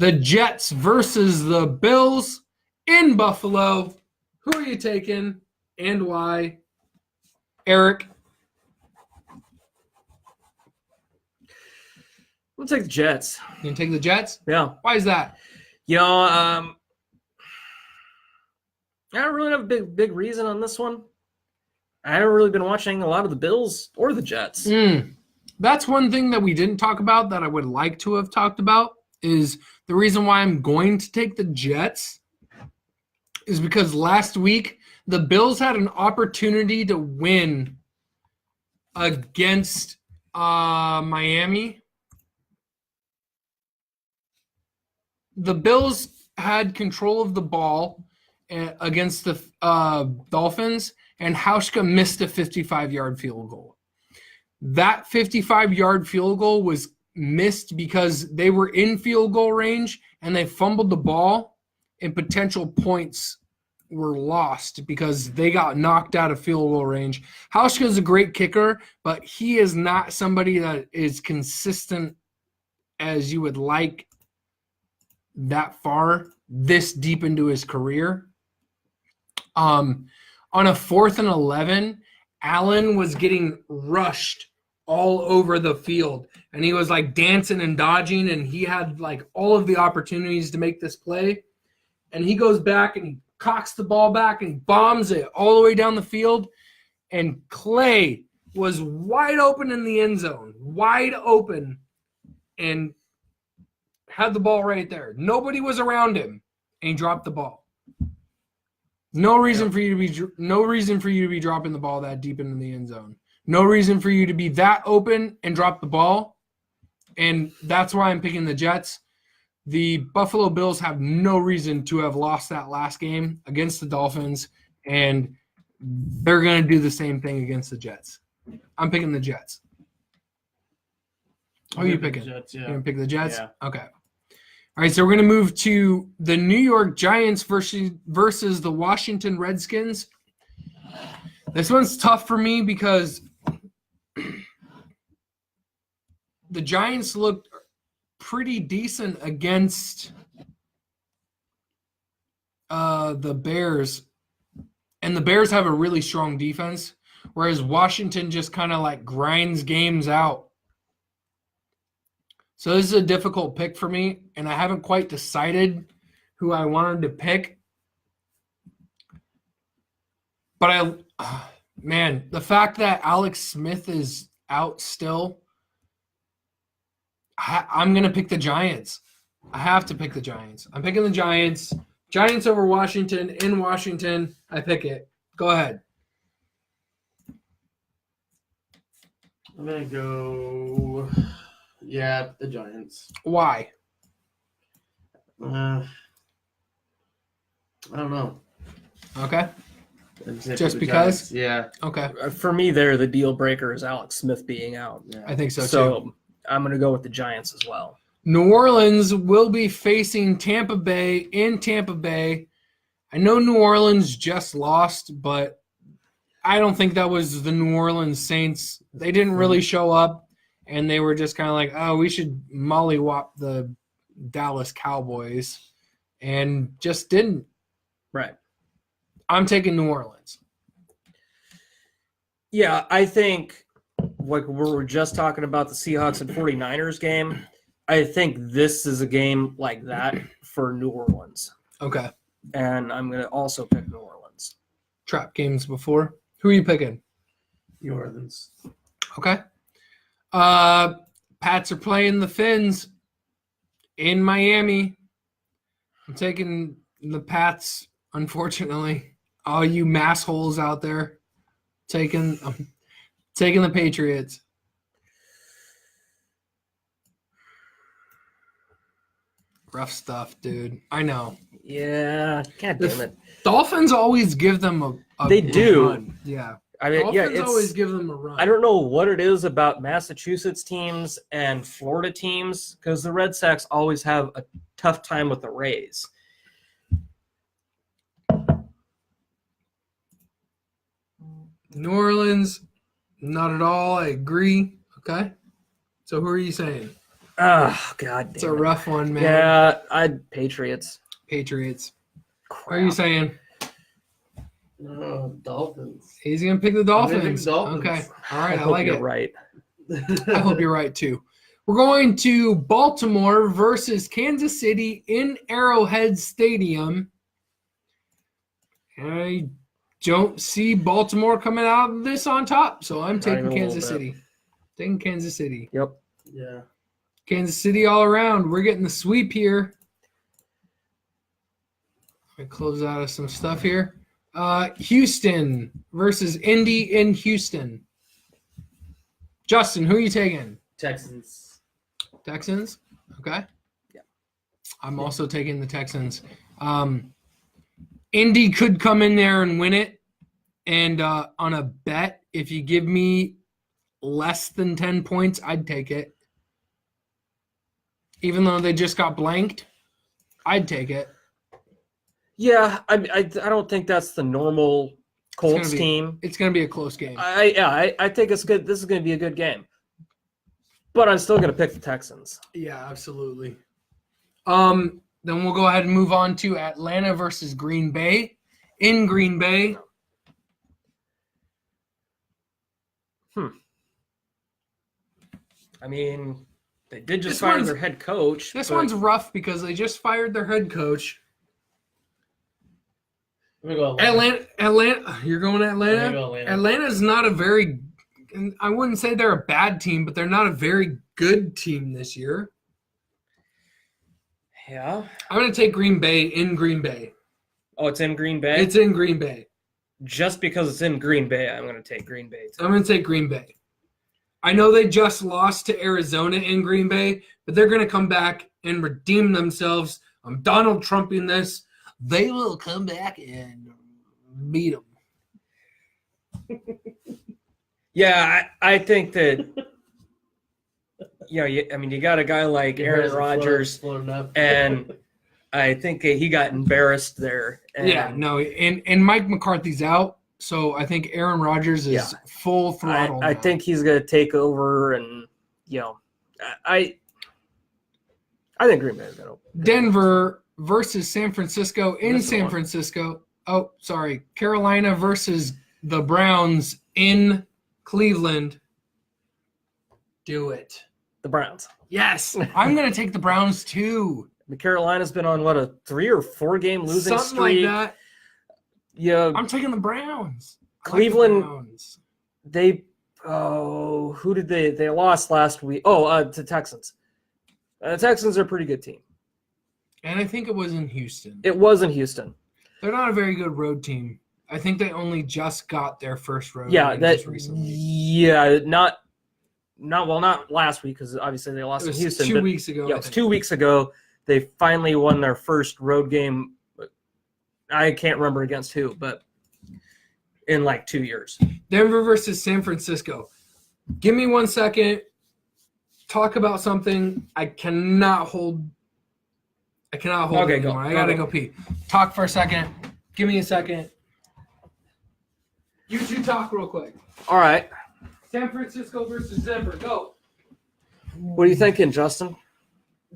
A: the Jets versus the Bills in Buffalo. Who are you taking and why? Eric?
B: We'll take the Jets.
A: You gonna take the Jets?
B: Yeah.
A: Why is that?
B: I don't really have a big reason on this one. I haven't really been watching a lot of the Bills or the Jets.
A: That's one thing that we didn't talk about that I would like to have talked about is the reason why I'm going to take the Jets is because last week the Bills had an opportunity to win against Miami. The Bills had control of the ball against the Dolphins, and Hauschka missed a 55-yard field goal. That 55-yard field goal was missed because they were in field goal range and they fumbled the ball, and potential points were lost because they got knocked out of field goal range. Hauschka is a great kicker, but he is not somebody that is consistent as you would like that far this deep into his career. On a 4th and 11, Allen was getting rushed all over the field, and he was like dancing and dodging, and he had like all of the opportunities to make this play, and he goes back and he cocks the ball back and he bombs it all the way down the field, and Clay was wide open in the end zone, wide open, and had the ball right there. Nobody was around him, and he dropped the ball. No reason for you to be dropping the ball that deep into the end zone. No reason for you to be that open and drop the ball. And that's why I'm picking the Jets. The Buffalo Bills have no reason to have lost that last game against the Dolphins, and they're going to do the same thing against the Jets. I'm picking the Jets. Who are you picking?
D: Jets, yeah.
A: You're going to pick the Jets?
D: Yeah.
A: Okay. All right, so we're going to move to the New York Giants versus the Washington Redskins. This one's tough for me because the Giants looked pretty decent against the Bears, and the Bears have a really strong defense, whereas Washington just kind of like grinds games out. So this is a difficult pick for me, and I haven't quite decided who I wanted to pick. But the fact that Alex Smith is out still, I'm going to pick the Giants. I have to pick the Giants. I'm picking the Giants. Giants over Washington. In Washington, I pick it. Go ahead.
D: I'm going to go, the Giants.
A: Why?
D: I don't know.
A: Okay.
D: Just
A: Just because?
D: Giants. Yeah.
A: Okay.
B: For me, there, the deal breaker is Alex Smith being out.
D: Yeah.
A: I think so, too.
B: So I'm going to go with the Giants as well.
A: New Orleans will be facing Tampa Bay in Tampa Bay. I know New Orleans just lost, but I don't think that was the New Orleans Saints. They didn't really show up, and they were just kind of like, oh, we should mollywop the Dallas Cowboys, and just didn't.
B: Right.
A: I'm taking New Orleans.
B: Yeah, I think like we were just talking about the Seahawks and 49ers game. I think this is a game like that for New Orleans.
A: Okay.
B: And I'm going to also pick New Orleans.
A: Trap games before. Who are you picking?
D: New Orleans.
A: Okay. Pats are playing the Fins in Miami. I'm taking the Pats, unfortunately. All you massholes out there, taking the Patriots. Rough stuff, dude. I know.
B: Yeah, God damn it.
A: Dolphins always give them a
B: They do.
A: run. Yeah.
B: I mean,
A: Dolphins always give them a run.
B: I don't know what it is about Massachusetts teams and Florida teams because the Red Sox always have a tough time with the Rays.
A: New Orleans, not at all. I agree. Okay. So who are you saying?
B: Oh, God
A: It's a
B: damn it.
A: rough one, man.
B: Yeah, I'd Patriots.
A: Patriots.
B: Crap.
A: What are you saying?
D: No, Dolphins.
A: He's going to pick the
D: I'm gonna pick
A: Dolphins.
D: the Dolphins.
A: Okay. All right. I
B: hope
A: like
B: you're
A: it.
B: right.
A: I hope you're right, too. We're going to Baltimore versus Kansas City in Arrowhead Stadium. I don't see Baltimore coming out of this on top, so I'm
B: Not
A: taking
B: even a little
A: Kansas
B: bit.
A: City. Taking Kansas City.
B: Yep.
D: Yeah.
A: Kansas City all around. We're getting the sweep here. I close out of some stuff here. Houston versus Indy in Houston. Justin, who are you taking?
D: Texans.
A: Texans? Okay.
B: Yeah.
A: I'm also taking the Texans. Indy could come in there and win it. And on a bet, if you give me less than 10 points, I'd take it. Even though they just got blanked, I'd take it.
B: Yeah, I don't think that's the normal Colts team.
A: It's going to be a close game.
B: I think it's good. This is going to be a good game. But I'm still going to pick the Texans.
A: Yeah, absolutely. Then we'll go ahead and move on to Atlanta versus Green Bay. In Green Bay.
B: I mean, they did just
A: This
B: fire
A: one's-
B: their head coach.
A: This
B: but-
A: one's rough because they just fired their head coach.
D: I'm gonna go Atlanta.
A: Atlanta. You're going Atlanta?
D: I'm gonna go Atlanta.
A: Atlanta's not a very, I wouldn't say they're a bad team, but they're not a very good team this year.
B: Yeah.
A: I'm going to take Green Bay in Green Bay.
B: Oh, it's in Green Bay?
A: It's in Green Bay.
B: Just because it's in Green Bay, I'm going to take Green Bay.
A: I'm going to take Green Bay. I know they just lost to Arizona in Green Bay, but they're going to come back and redeem themselves. I'm Donald Trumping this. They will come back and beat them.
B: Yeah, I think that, you got a guy like Aaron Rodgers,
D: floating up.
B: and I think he got embarrassed there. And
A: Yeah, no, and Mike McCarthy's out, so I think Aaron Rodgers is full throttle.
B: I
A: now.
B: think he's going to take over, and, I think Green Bay is going to.
A: Denver versus San Francisco in
B: This
A: San
B: one.
A: Francisco. Oh, sorry. Carolina versus the Browns in Cleveland. Do it.
B: The Browns.
A: Yes. I'm going to take the Browns too.
B: Carolina's been on, a 3 or 4 game losing
A: Something
B: streak.
A: like that.
B: Yeah,
A: I'm taking the Browns. I like the
B: Cleveland-
A: Browns.
B: who did they lost last week? To Texans. The Texans are a pretty good team.
A: And I think it was in Houston.
B: It was in Houston.
A: They're not a very good road team. I think they only just got their first road
B: Yeah,
A: win
B: that.
A: just recently.
B: Yeah, not last week because obviously they
A: It
B: lost in
A: was
B: Houston.
A: 2
B: but-
A: weeks ago.
B: Yeah,
A: I
B: it was
A: think.
B: 2 weeks ago. They finally won their first road game. I can't remember against who, but in 2 years.
A: Denver versus San Francisco. Give me 1 second. Talk about something. I cannot hold.
B: Okay,
A: it
B: go.
A: anymore. I gotta go pee. Talk for a second. Give me a second. You two talk real quick.
B: All right.
A: San Francisco versus Denver. Go.
B: What are you thinking, Justin?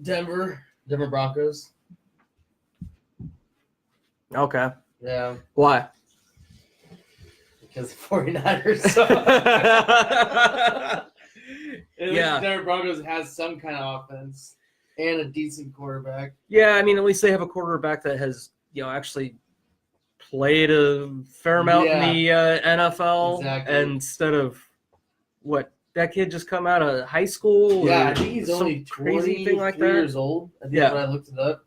D: Denver Broncos.
B: Okay.
D: Yeah,
B: Why?
D: because the 49ers. So. At least
B: Yeah.
D: the Denver Broncos has some kind of offense and a decent quarterback.
B: Yeah, I mean, at least they have a quarterback that has, actually played a fair amount in the NFL
D: Exactly.
B: instead of what that kid just come out of high school.
D: Yeah,
B: or
D: I think he's
B: some
D: only
B: crazy thing like that.
D: years old. I think
B: Yeah.
D: when I looked it up,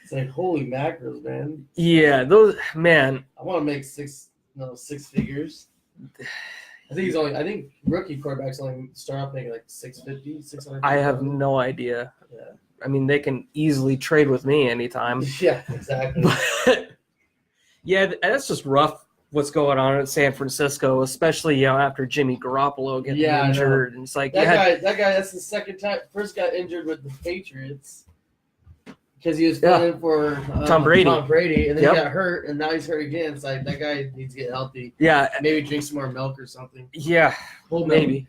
D: it's like holy mackerels, man!
B: Yeah, those man.
D: I want to make six figures. I think rookie quarterbacks only start off making like 650, 600.
B: I have no idea.
D: Yeah.
B: I mean, they can easily trade with me anytime.
D: Yeah, exactly.
B: But yeah, that's just rough. What's going on in San Francisco, especially after Jimmy Garoppolo getting
D: Yeah, I know.
B: injured, and it's like
D: That guy, that's the second time. First got injured with the Patriots. because he was playing for
B: Tom Brady.
D: and then
B: Yep.
D: he got hurt, and now he's hurt again. It's like that guy needs to get healthy.
B: Yeah,
D: Maybe drink some more milk or something.
B: yeah,
D: Whole
B: maybe.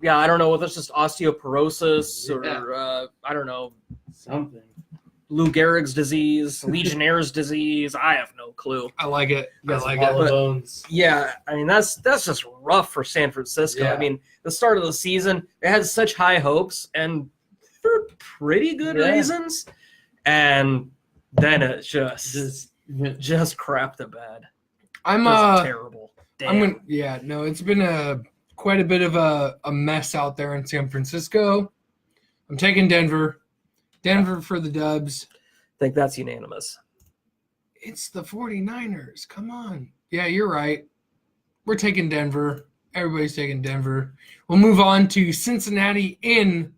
B: Yeah, I don't know whether it's just osteoporosis
D: Yeah.
B: or I don't know,
D: something.
B: Lou Gehrig's disease, Legionnaire's disease. I have no clue.
A: I like it. I
D: Got some
A: like
D: hollow
A: it.
D: bones.
B: Yeah, I mean that's just rough for San Francisco.
D: Yeah.
B: I mean, the start of the season, they had such high hopes and for pretty good
D: Yeah.
B: reasons, and then it just
D: Just
B: crapped the bed.
A: I'm
B: Just terrible. Damn.
A: it's been quite a bit of a mess out there in San Francisco. I'm taking Denver. Denver for the Dubs.
B: I think that's unanimous.
A: It's the 49ers. Come on. Yeah, you're right. We're taking Denver. Everybody's taking Denver. We'll move on to Cincinnati in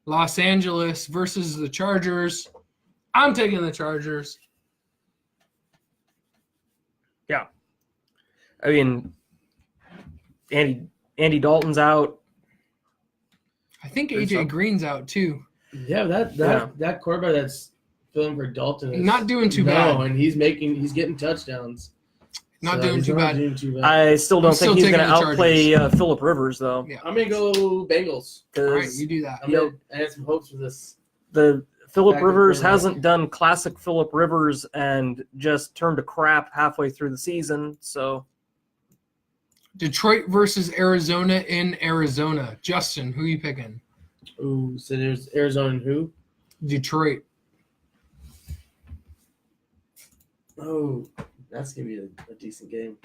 A: Los Angeles versus the Chargers. I'm taking the Chargers.
B: I mean, Andy Dalton's out.
A: I think
B: There's
A: AJ
B: some-
A: Green's out too.
D: yeah, that quarterback that's filling for Dalton is
A: Not doing too bad.
D: and he's getting touchdowns.
A: Not doing
D: he's
A: too
D: not
A: bad.
D: doing too bad.
B: I still don't
A: I'm
B: think
A: still
B: he's
A: taking
B: going to
A: the
B: outplay Phillip Rivers, though.
A: Yeah.
D: I'm gonna go Bengals.
A: All right,
B: 'Cause
A: you do that.
D: I had some hopes for this.
B: the Phillip
D: Back to
B: Rivers
D: quarterback.
B: hasn't done classic Phillip Rivers and just turned to crap halfway through the season. So
A: Detroit versus Arizona in Arizona. Justin, who are you picking?
D: Ooh, so there's Arizona and who?
A: Detroit.
D: Oh, that's gonna be a decent game.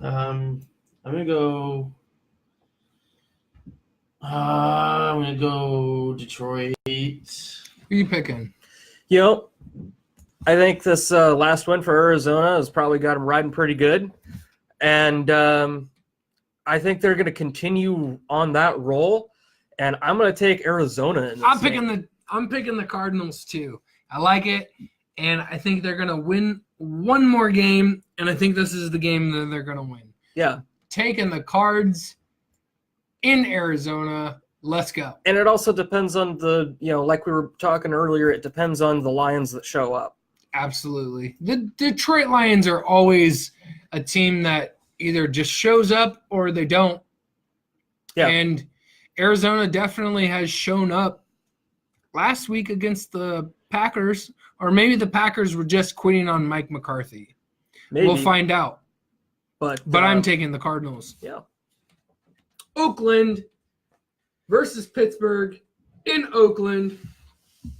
D: I'm gonna go. I'm gonna go Detroit.
A: Who are you picking?
B: I think this last win for Arizona has probably got them riding pretty good. And I think they're going to continue on that roll. And I'm going to take Arizona in this
A: I'm
B: game.
A: picking the Cardinals too. I like it, and I think they're gonna win one more game, and I think this is the game that they're gonna win.
B: Yeah.
A: Taking the Cards in Arizona. Let's go.
B: And it also depends on like we were talking earlier, it depends on the Lions that show up.
A: Absolutely. The Detroit Lions are always a team that either just shows up or they don't.
B: Yeah.
A: And Arizona definitely has shown up last week against the Packers, or maybe the Packers were just quitting on Mike McCarthy.
B: Maybe.
A: We'll find out.
B: But
A: I'm taking the Cardinals.
B: yeah.
A: Oakland versus Pittsburgh in Oakland.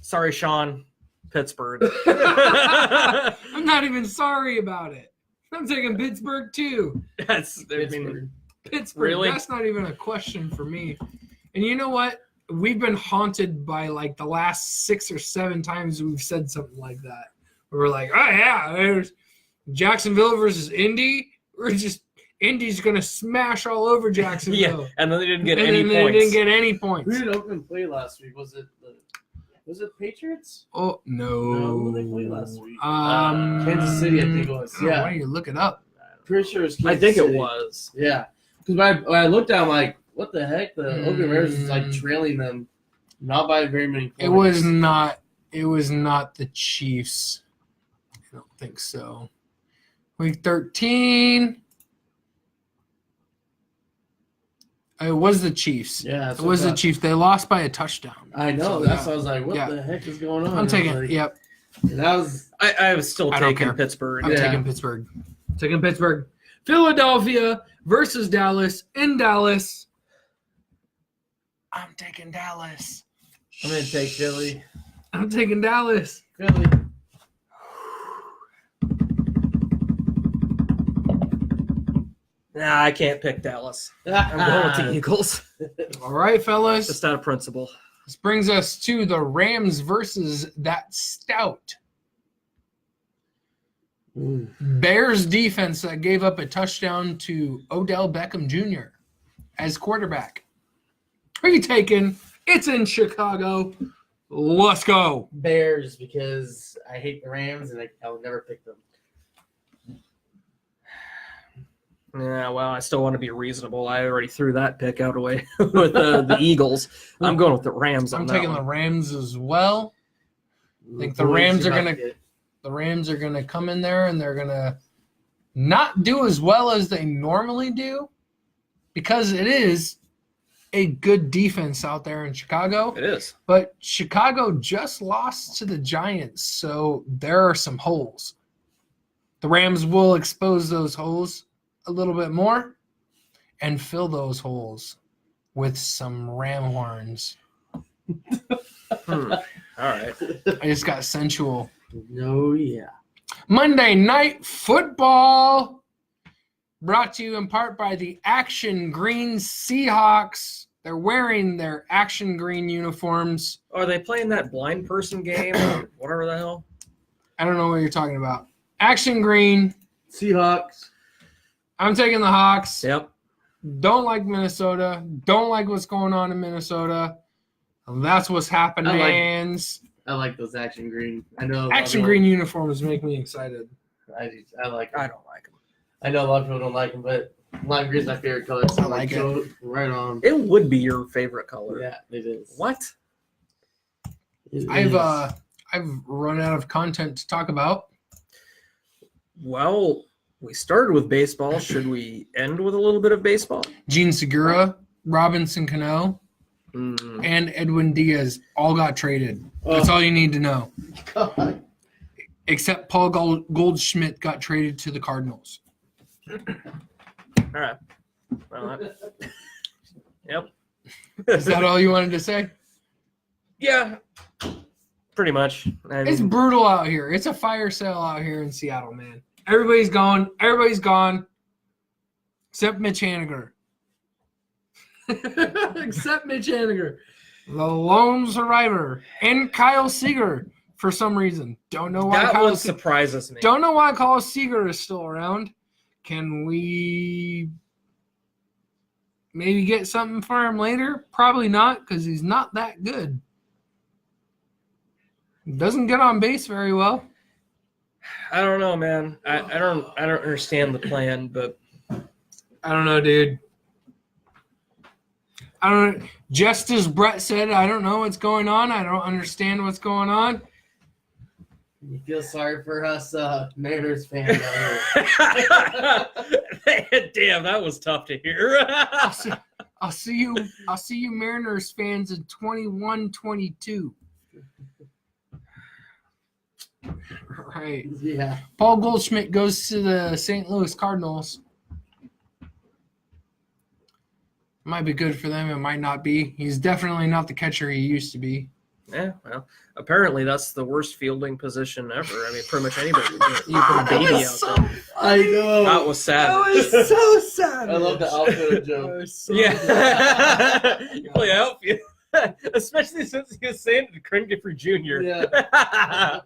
B: Sorry, Sean. Pittsburgh.
A: I'm not even sorry about it. I'm taking Pittsburgh too.
B: That's
D: Pittsburgh.
A: Pittsburgh.
B: Really?
A: That's not even a question for me. And you know what? We've been haunted by like the last 6 or 7 times we've said something like that. We're like, oh yeah, there's Jacksonville versus Indy. We're just Indy's gonna smash all over Jacksonville.
B: Yeah, and then they didn't get
A: and
B: any
A: then
B: points.
A: They didn't get any
D: Who
A: points.
D: did Oakland play last week? Was it Patriots?
A: Oh no.
D: No, who did they play last week?
A: Kansas
D: City, I think it was.
A: Why
D: Yeah,
A: don't you look it up?
D: pretty sure it's
B: I
D: Kansas
B: think
D: City.
B: it was.
D: Yeah, because when I looked down, I'm like, what the heck? The Oakland Raiders is like trailing them, not by very many points.
A: It was not. It was not the Chiefs. I don't think so. Week 13. It was the Chiefs.
D: Yeah,
A: It was the Chiefs. They lost by a touchdown.
D: I know.
A: So,
D: That's
A: yeah.
D: why I was like, what
A: Yeah.
D: the heck is going on?
A: I'm taking.
D: Like,
A: Yep.
D: and that was
B: I was still
A: I don't
B: taking
A: care.
B: Pittsburgh.
A: I'm
D: Yeah.
A: taking Pittsburgh. Taking Pittsburgh. Philadelphia versus Dallas in Dallas. I'm taking Dallas.
D: I'm gonna take Philly.
A: I'm taking Dallas.
D: Philly.
B: Nah, I can't pick Dallas. I'm going with the Eagles.
A: All right, fellas.
B: Just out of principle.
A: This brings us to the Rams versus that stout
D: Ooh.
A: Bears defense that gave up a touchdown to Odell Beckham Jr. as quarterback. Who are you taking? It's in Chicago. Let's go.
D: Bears, because I hate the Rams and I will never pick them.
B: Yeah, well, I still want to be reasonable. I already threw that pick out away with the Eagles. I'm going with the Rams on
A: I'm
B: that
A: taking
B: one.
A: the Rams as well. I think the Rams are gonna come in there and they're gonna not do as well as they normally do because it is a good defense out there in Chicago.
B: It is.
A: But Chicago just lost to the Giants, so there are some holes. The Rams will expose those holes a little bit more and fill those holes with some ram horns.
B: All right.
A: I just got sensual.
D: No, yeah.
A: Monday Night Football, brought to you in part by the Action Green Seahawks. They're wearing their Action Green uniforms.
B: Are they playing that blind person game or whatever the hell?
A: I don't know what you're talking about. Action Green.
D: Seahawks.
A: I'm taking the Hawks.
B: Yep.
A: Don't like Minnesota. Don't like what's going on in Minnesota. And that's what's happening.
D: I like those Action Green. I know
A: Action Green uniforms make me excited.
D: I like them.
B: I don't like them.
D: I know a lot of people don't like them, but lime green is my favorite color. So
A: I like it.
D: so right on.
B: It would be your favorite color.
D: Yeah, it is.
B: What?
D: It
A: I've
D: is.
A: run out of content to talk about.
B: Well, we started with baseball. Should we end with a little bit of baseball?
A: Gene Segura, Robinson Cano,
B: Mm.
A: and Edwin Diaz all got traded. That's all you need to know.
D: God.
A: Except Paul Goldschmidt got traded to the Cardinals.
B: All right. Well, yep.
A: Is that all you wanted to say?
B: Yeah. Pretty much. I
A: It's
B: mean,
A: brutal out here. It's a fire sale out here in Seattle, man. Everybody's gone. Everybody's gone. Except Mitch Haniger. Except Mitch Haniger. The lone survivor. And Kyle Seager for some reason. Don't know why
B: that one surprises me.
A: Don't know why Kyle Seager is still around. Can we maybe get something for him later? Probably not, because he's not that good. Doesn't get on base very well.
B: I don't know, man. I don't understand the plan, but
A: I don't know, dude. I don't. Just as Bret said, I don't know what's going on. I don't understand what's going on.
D: You feel sorry for us Mariners fans out here.
B: damn, that was tough to hear.
A: I'll see you Mariners fans in 21-22. Right.
D: Yeah.
A: Paul Goldschmidt goes to the St. Louis Cardinals. Might be good for them. It might not be. He's definitely not the catcher he used to be.
B: Yeah, well, apparently that's the worst fielding position ever. I mean, pretty much anybody can do it. You put a baby out there.
D: I know.
B: That was sad.
A: That was so sad.
D: I love the outfield joke.
B: Yeah. You play outfield. Especially since he was saying to Griffey Jr.
D: Yeah.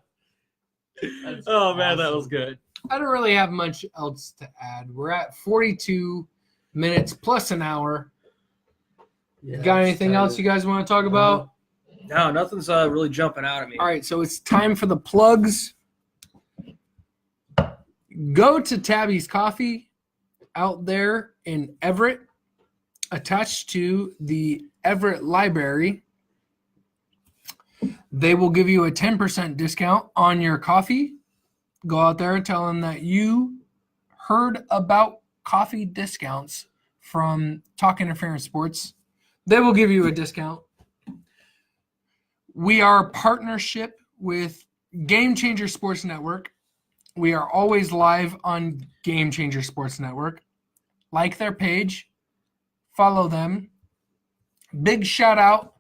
B: Oh, man, that was good.
A: I don't really have much else to add. We're at 42 minutes plus an hour.
D: Yeah,
A: Got anything else you guys want to talk about?
B: No, nothing's really jumping out at me.
A: All right, so it's time for the plugs. Go to Tabby's Coffee out there in Everett, attached to the Everett Library. They will give you a 10% discount on your coffee. Go out there and tell them that you heard about coffee discounts from Talk Interference Sports. They will give you a discount. We are a partnership with Game Changer Sports Network. We are always live on Game Changer Sports Network. Like their page. Follow them. Big shout out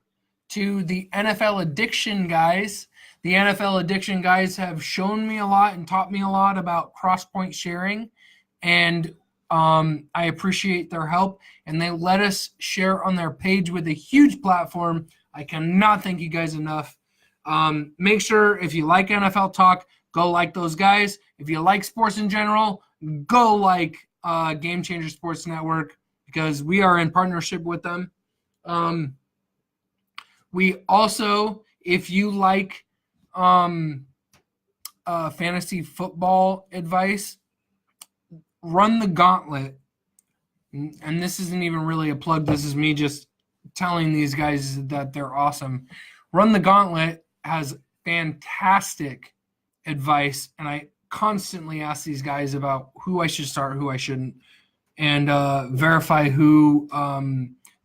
A: to the NFL Addiction guys. The NFL Addiction guys have shown me a lot and taught me a lot about cross-point sharing. And I appreciate their help. And they let us share on their page with a huge platform. I cannot thank you guys enough. Make sure if you like NFL talk, go like those guys. If you like sports in general, go like Game Changer Sports Network because we are in partnership with them. We also, if you like fantasy football advice, Run the Gauntlet. And this isn't even really a plug. This is me just telling these guys that they're awesome. Run the Gauntlet has fantastic advice, and I constantly ask these guys about who I should start, who I shouldn't, and verify who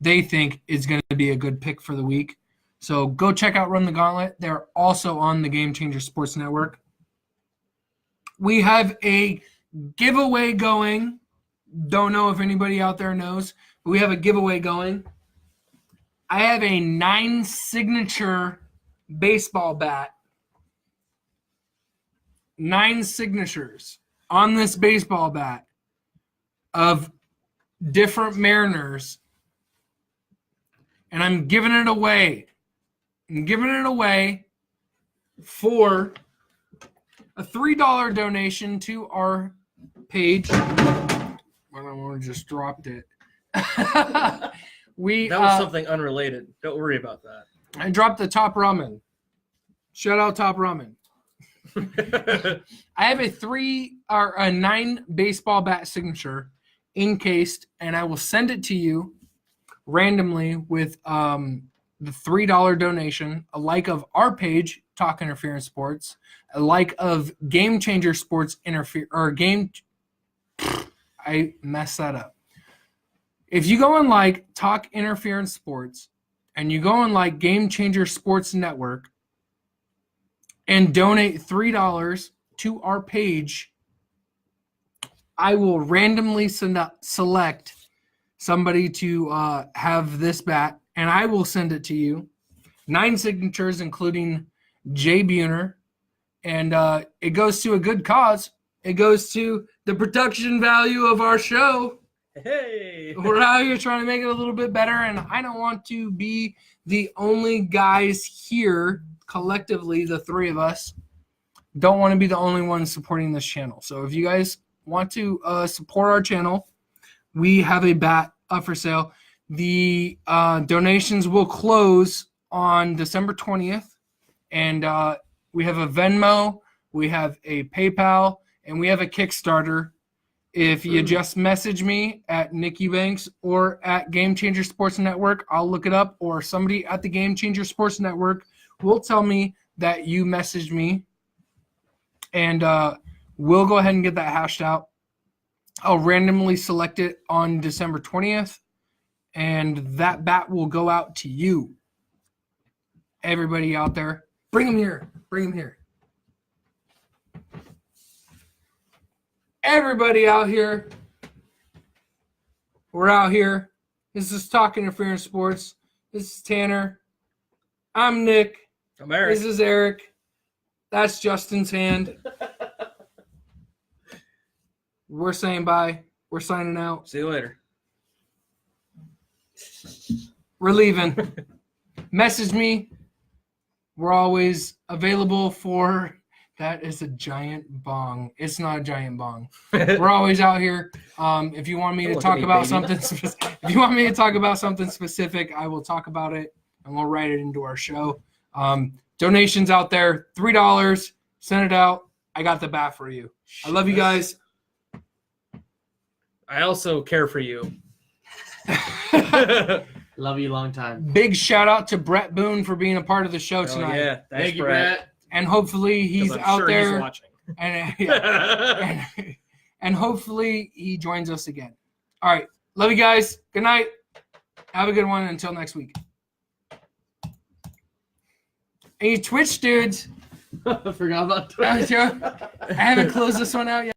A: they think is going to be a good pick for the week. So go check out Run the Gauntlet. They're also on the Game Changer Sports Network. We have a giveaway going. Don't know if anybody out there knows, but we have a giveaway going. I have a 9-signature baseball bat. 9 signatures on this baseball bat of different Mariners. And I'm giving it away. I'm giving it away for a $3 donation to our page. Well, I just dropped it.
B: That was something unrelated. Don't worry about that.
A: I dropped the Top Ramen. Shout out Top Ramen. I have a 9 baseball bat signature encased, and I will send it to you randomly with the $3 donation, a like of our page, Talk Interference Sports, a like of Game Changer Sports I messed that up. If you go and like Talk Interference Sports and you go and like Game Changer Sports Network and donate $3 to our page, I will randomly select somebody to have this bat, and I will send it to you. 9 signatures, including Jay Buhner, and it goes to a good cause. It goes to the production value of our show.
B: Hey!
A: We're out here trying to make it a little bit better, and I don't want to be the only guys here, collectively, the 3 of us, don't want to be the only ones supporting this channel. So if you guys want to support our channel, we have a bat up for sale. The donations will close on December 20th, and we have a Venmo, we have a PayPal, and we have a Kickstarter. If you just message me at Nikki Banks or at Game Changer Sports Network, I'll look it up, or somebody at the Game Changer Sports Network will tell me that you messaged me, and we'll go ahead and get that hashed out. I'll randomly select it on December 20th, and that bat will go out to you. Everybody out there, bring them here. Bring them here. Everybody out here, we're out here. This is Talk Interference Sports. This is Tanner. I'm Nick.
B: I'm Eric.
A: This is Eric. That's Justin's hand. We're saying bye. We're signing out.
B: See you later.
A: We're leaving. Message me. We're always available for... That is a giant bong. It's not a giant bong. We're always out here. If you want me to talk about something, if you want me to talk about something specific, I will talk about it, and we'll write it into our show. Donations out there, $3. Send it out. I got the bat for you. I love you guys.
B: I also care for you.
D: Love you long time.
A: Big shout out to Bret Boone for being a part of the show
B: Oh,
A: tonight.
B: yeah. Thanks,
D: Thank you, Brett.
A: And hopefully he's
B: 'Cause I'm
A: out
B: sure
A: there.
B: He's watching.
A: And hopefully he joins us again. All right. Love you guys. Good night. Have a good one until next week. And you Twitch dudes.
D: I forgot about
A: I haven't closed this one out yet.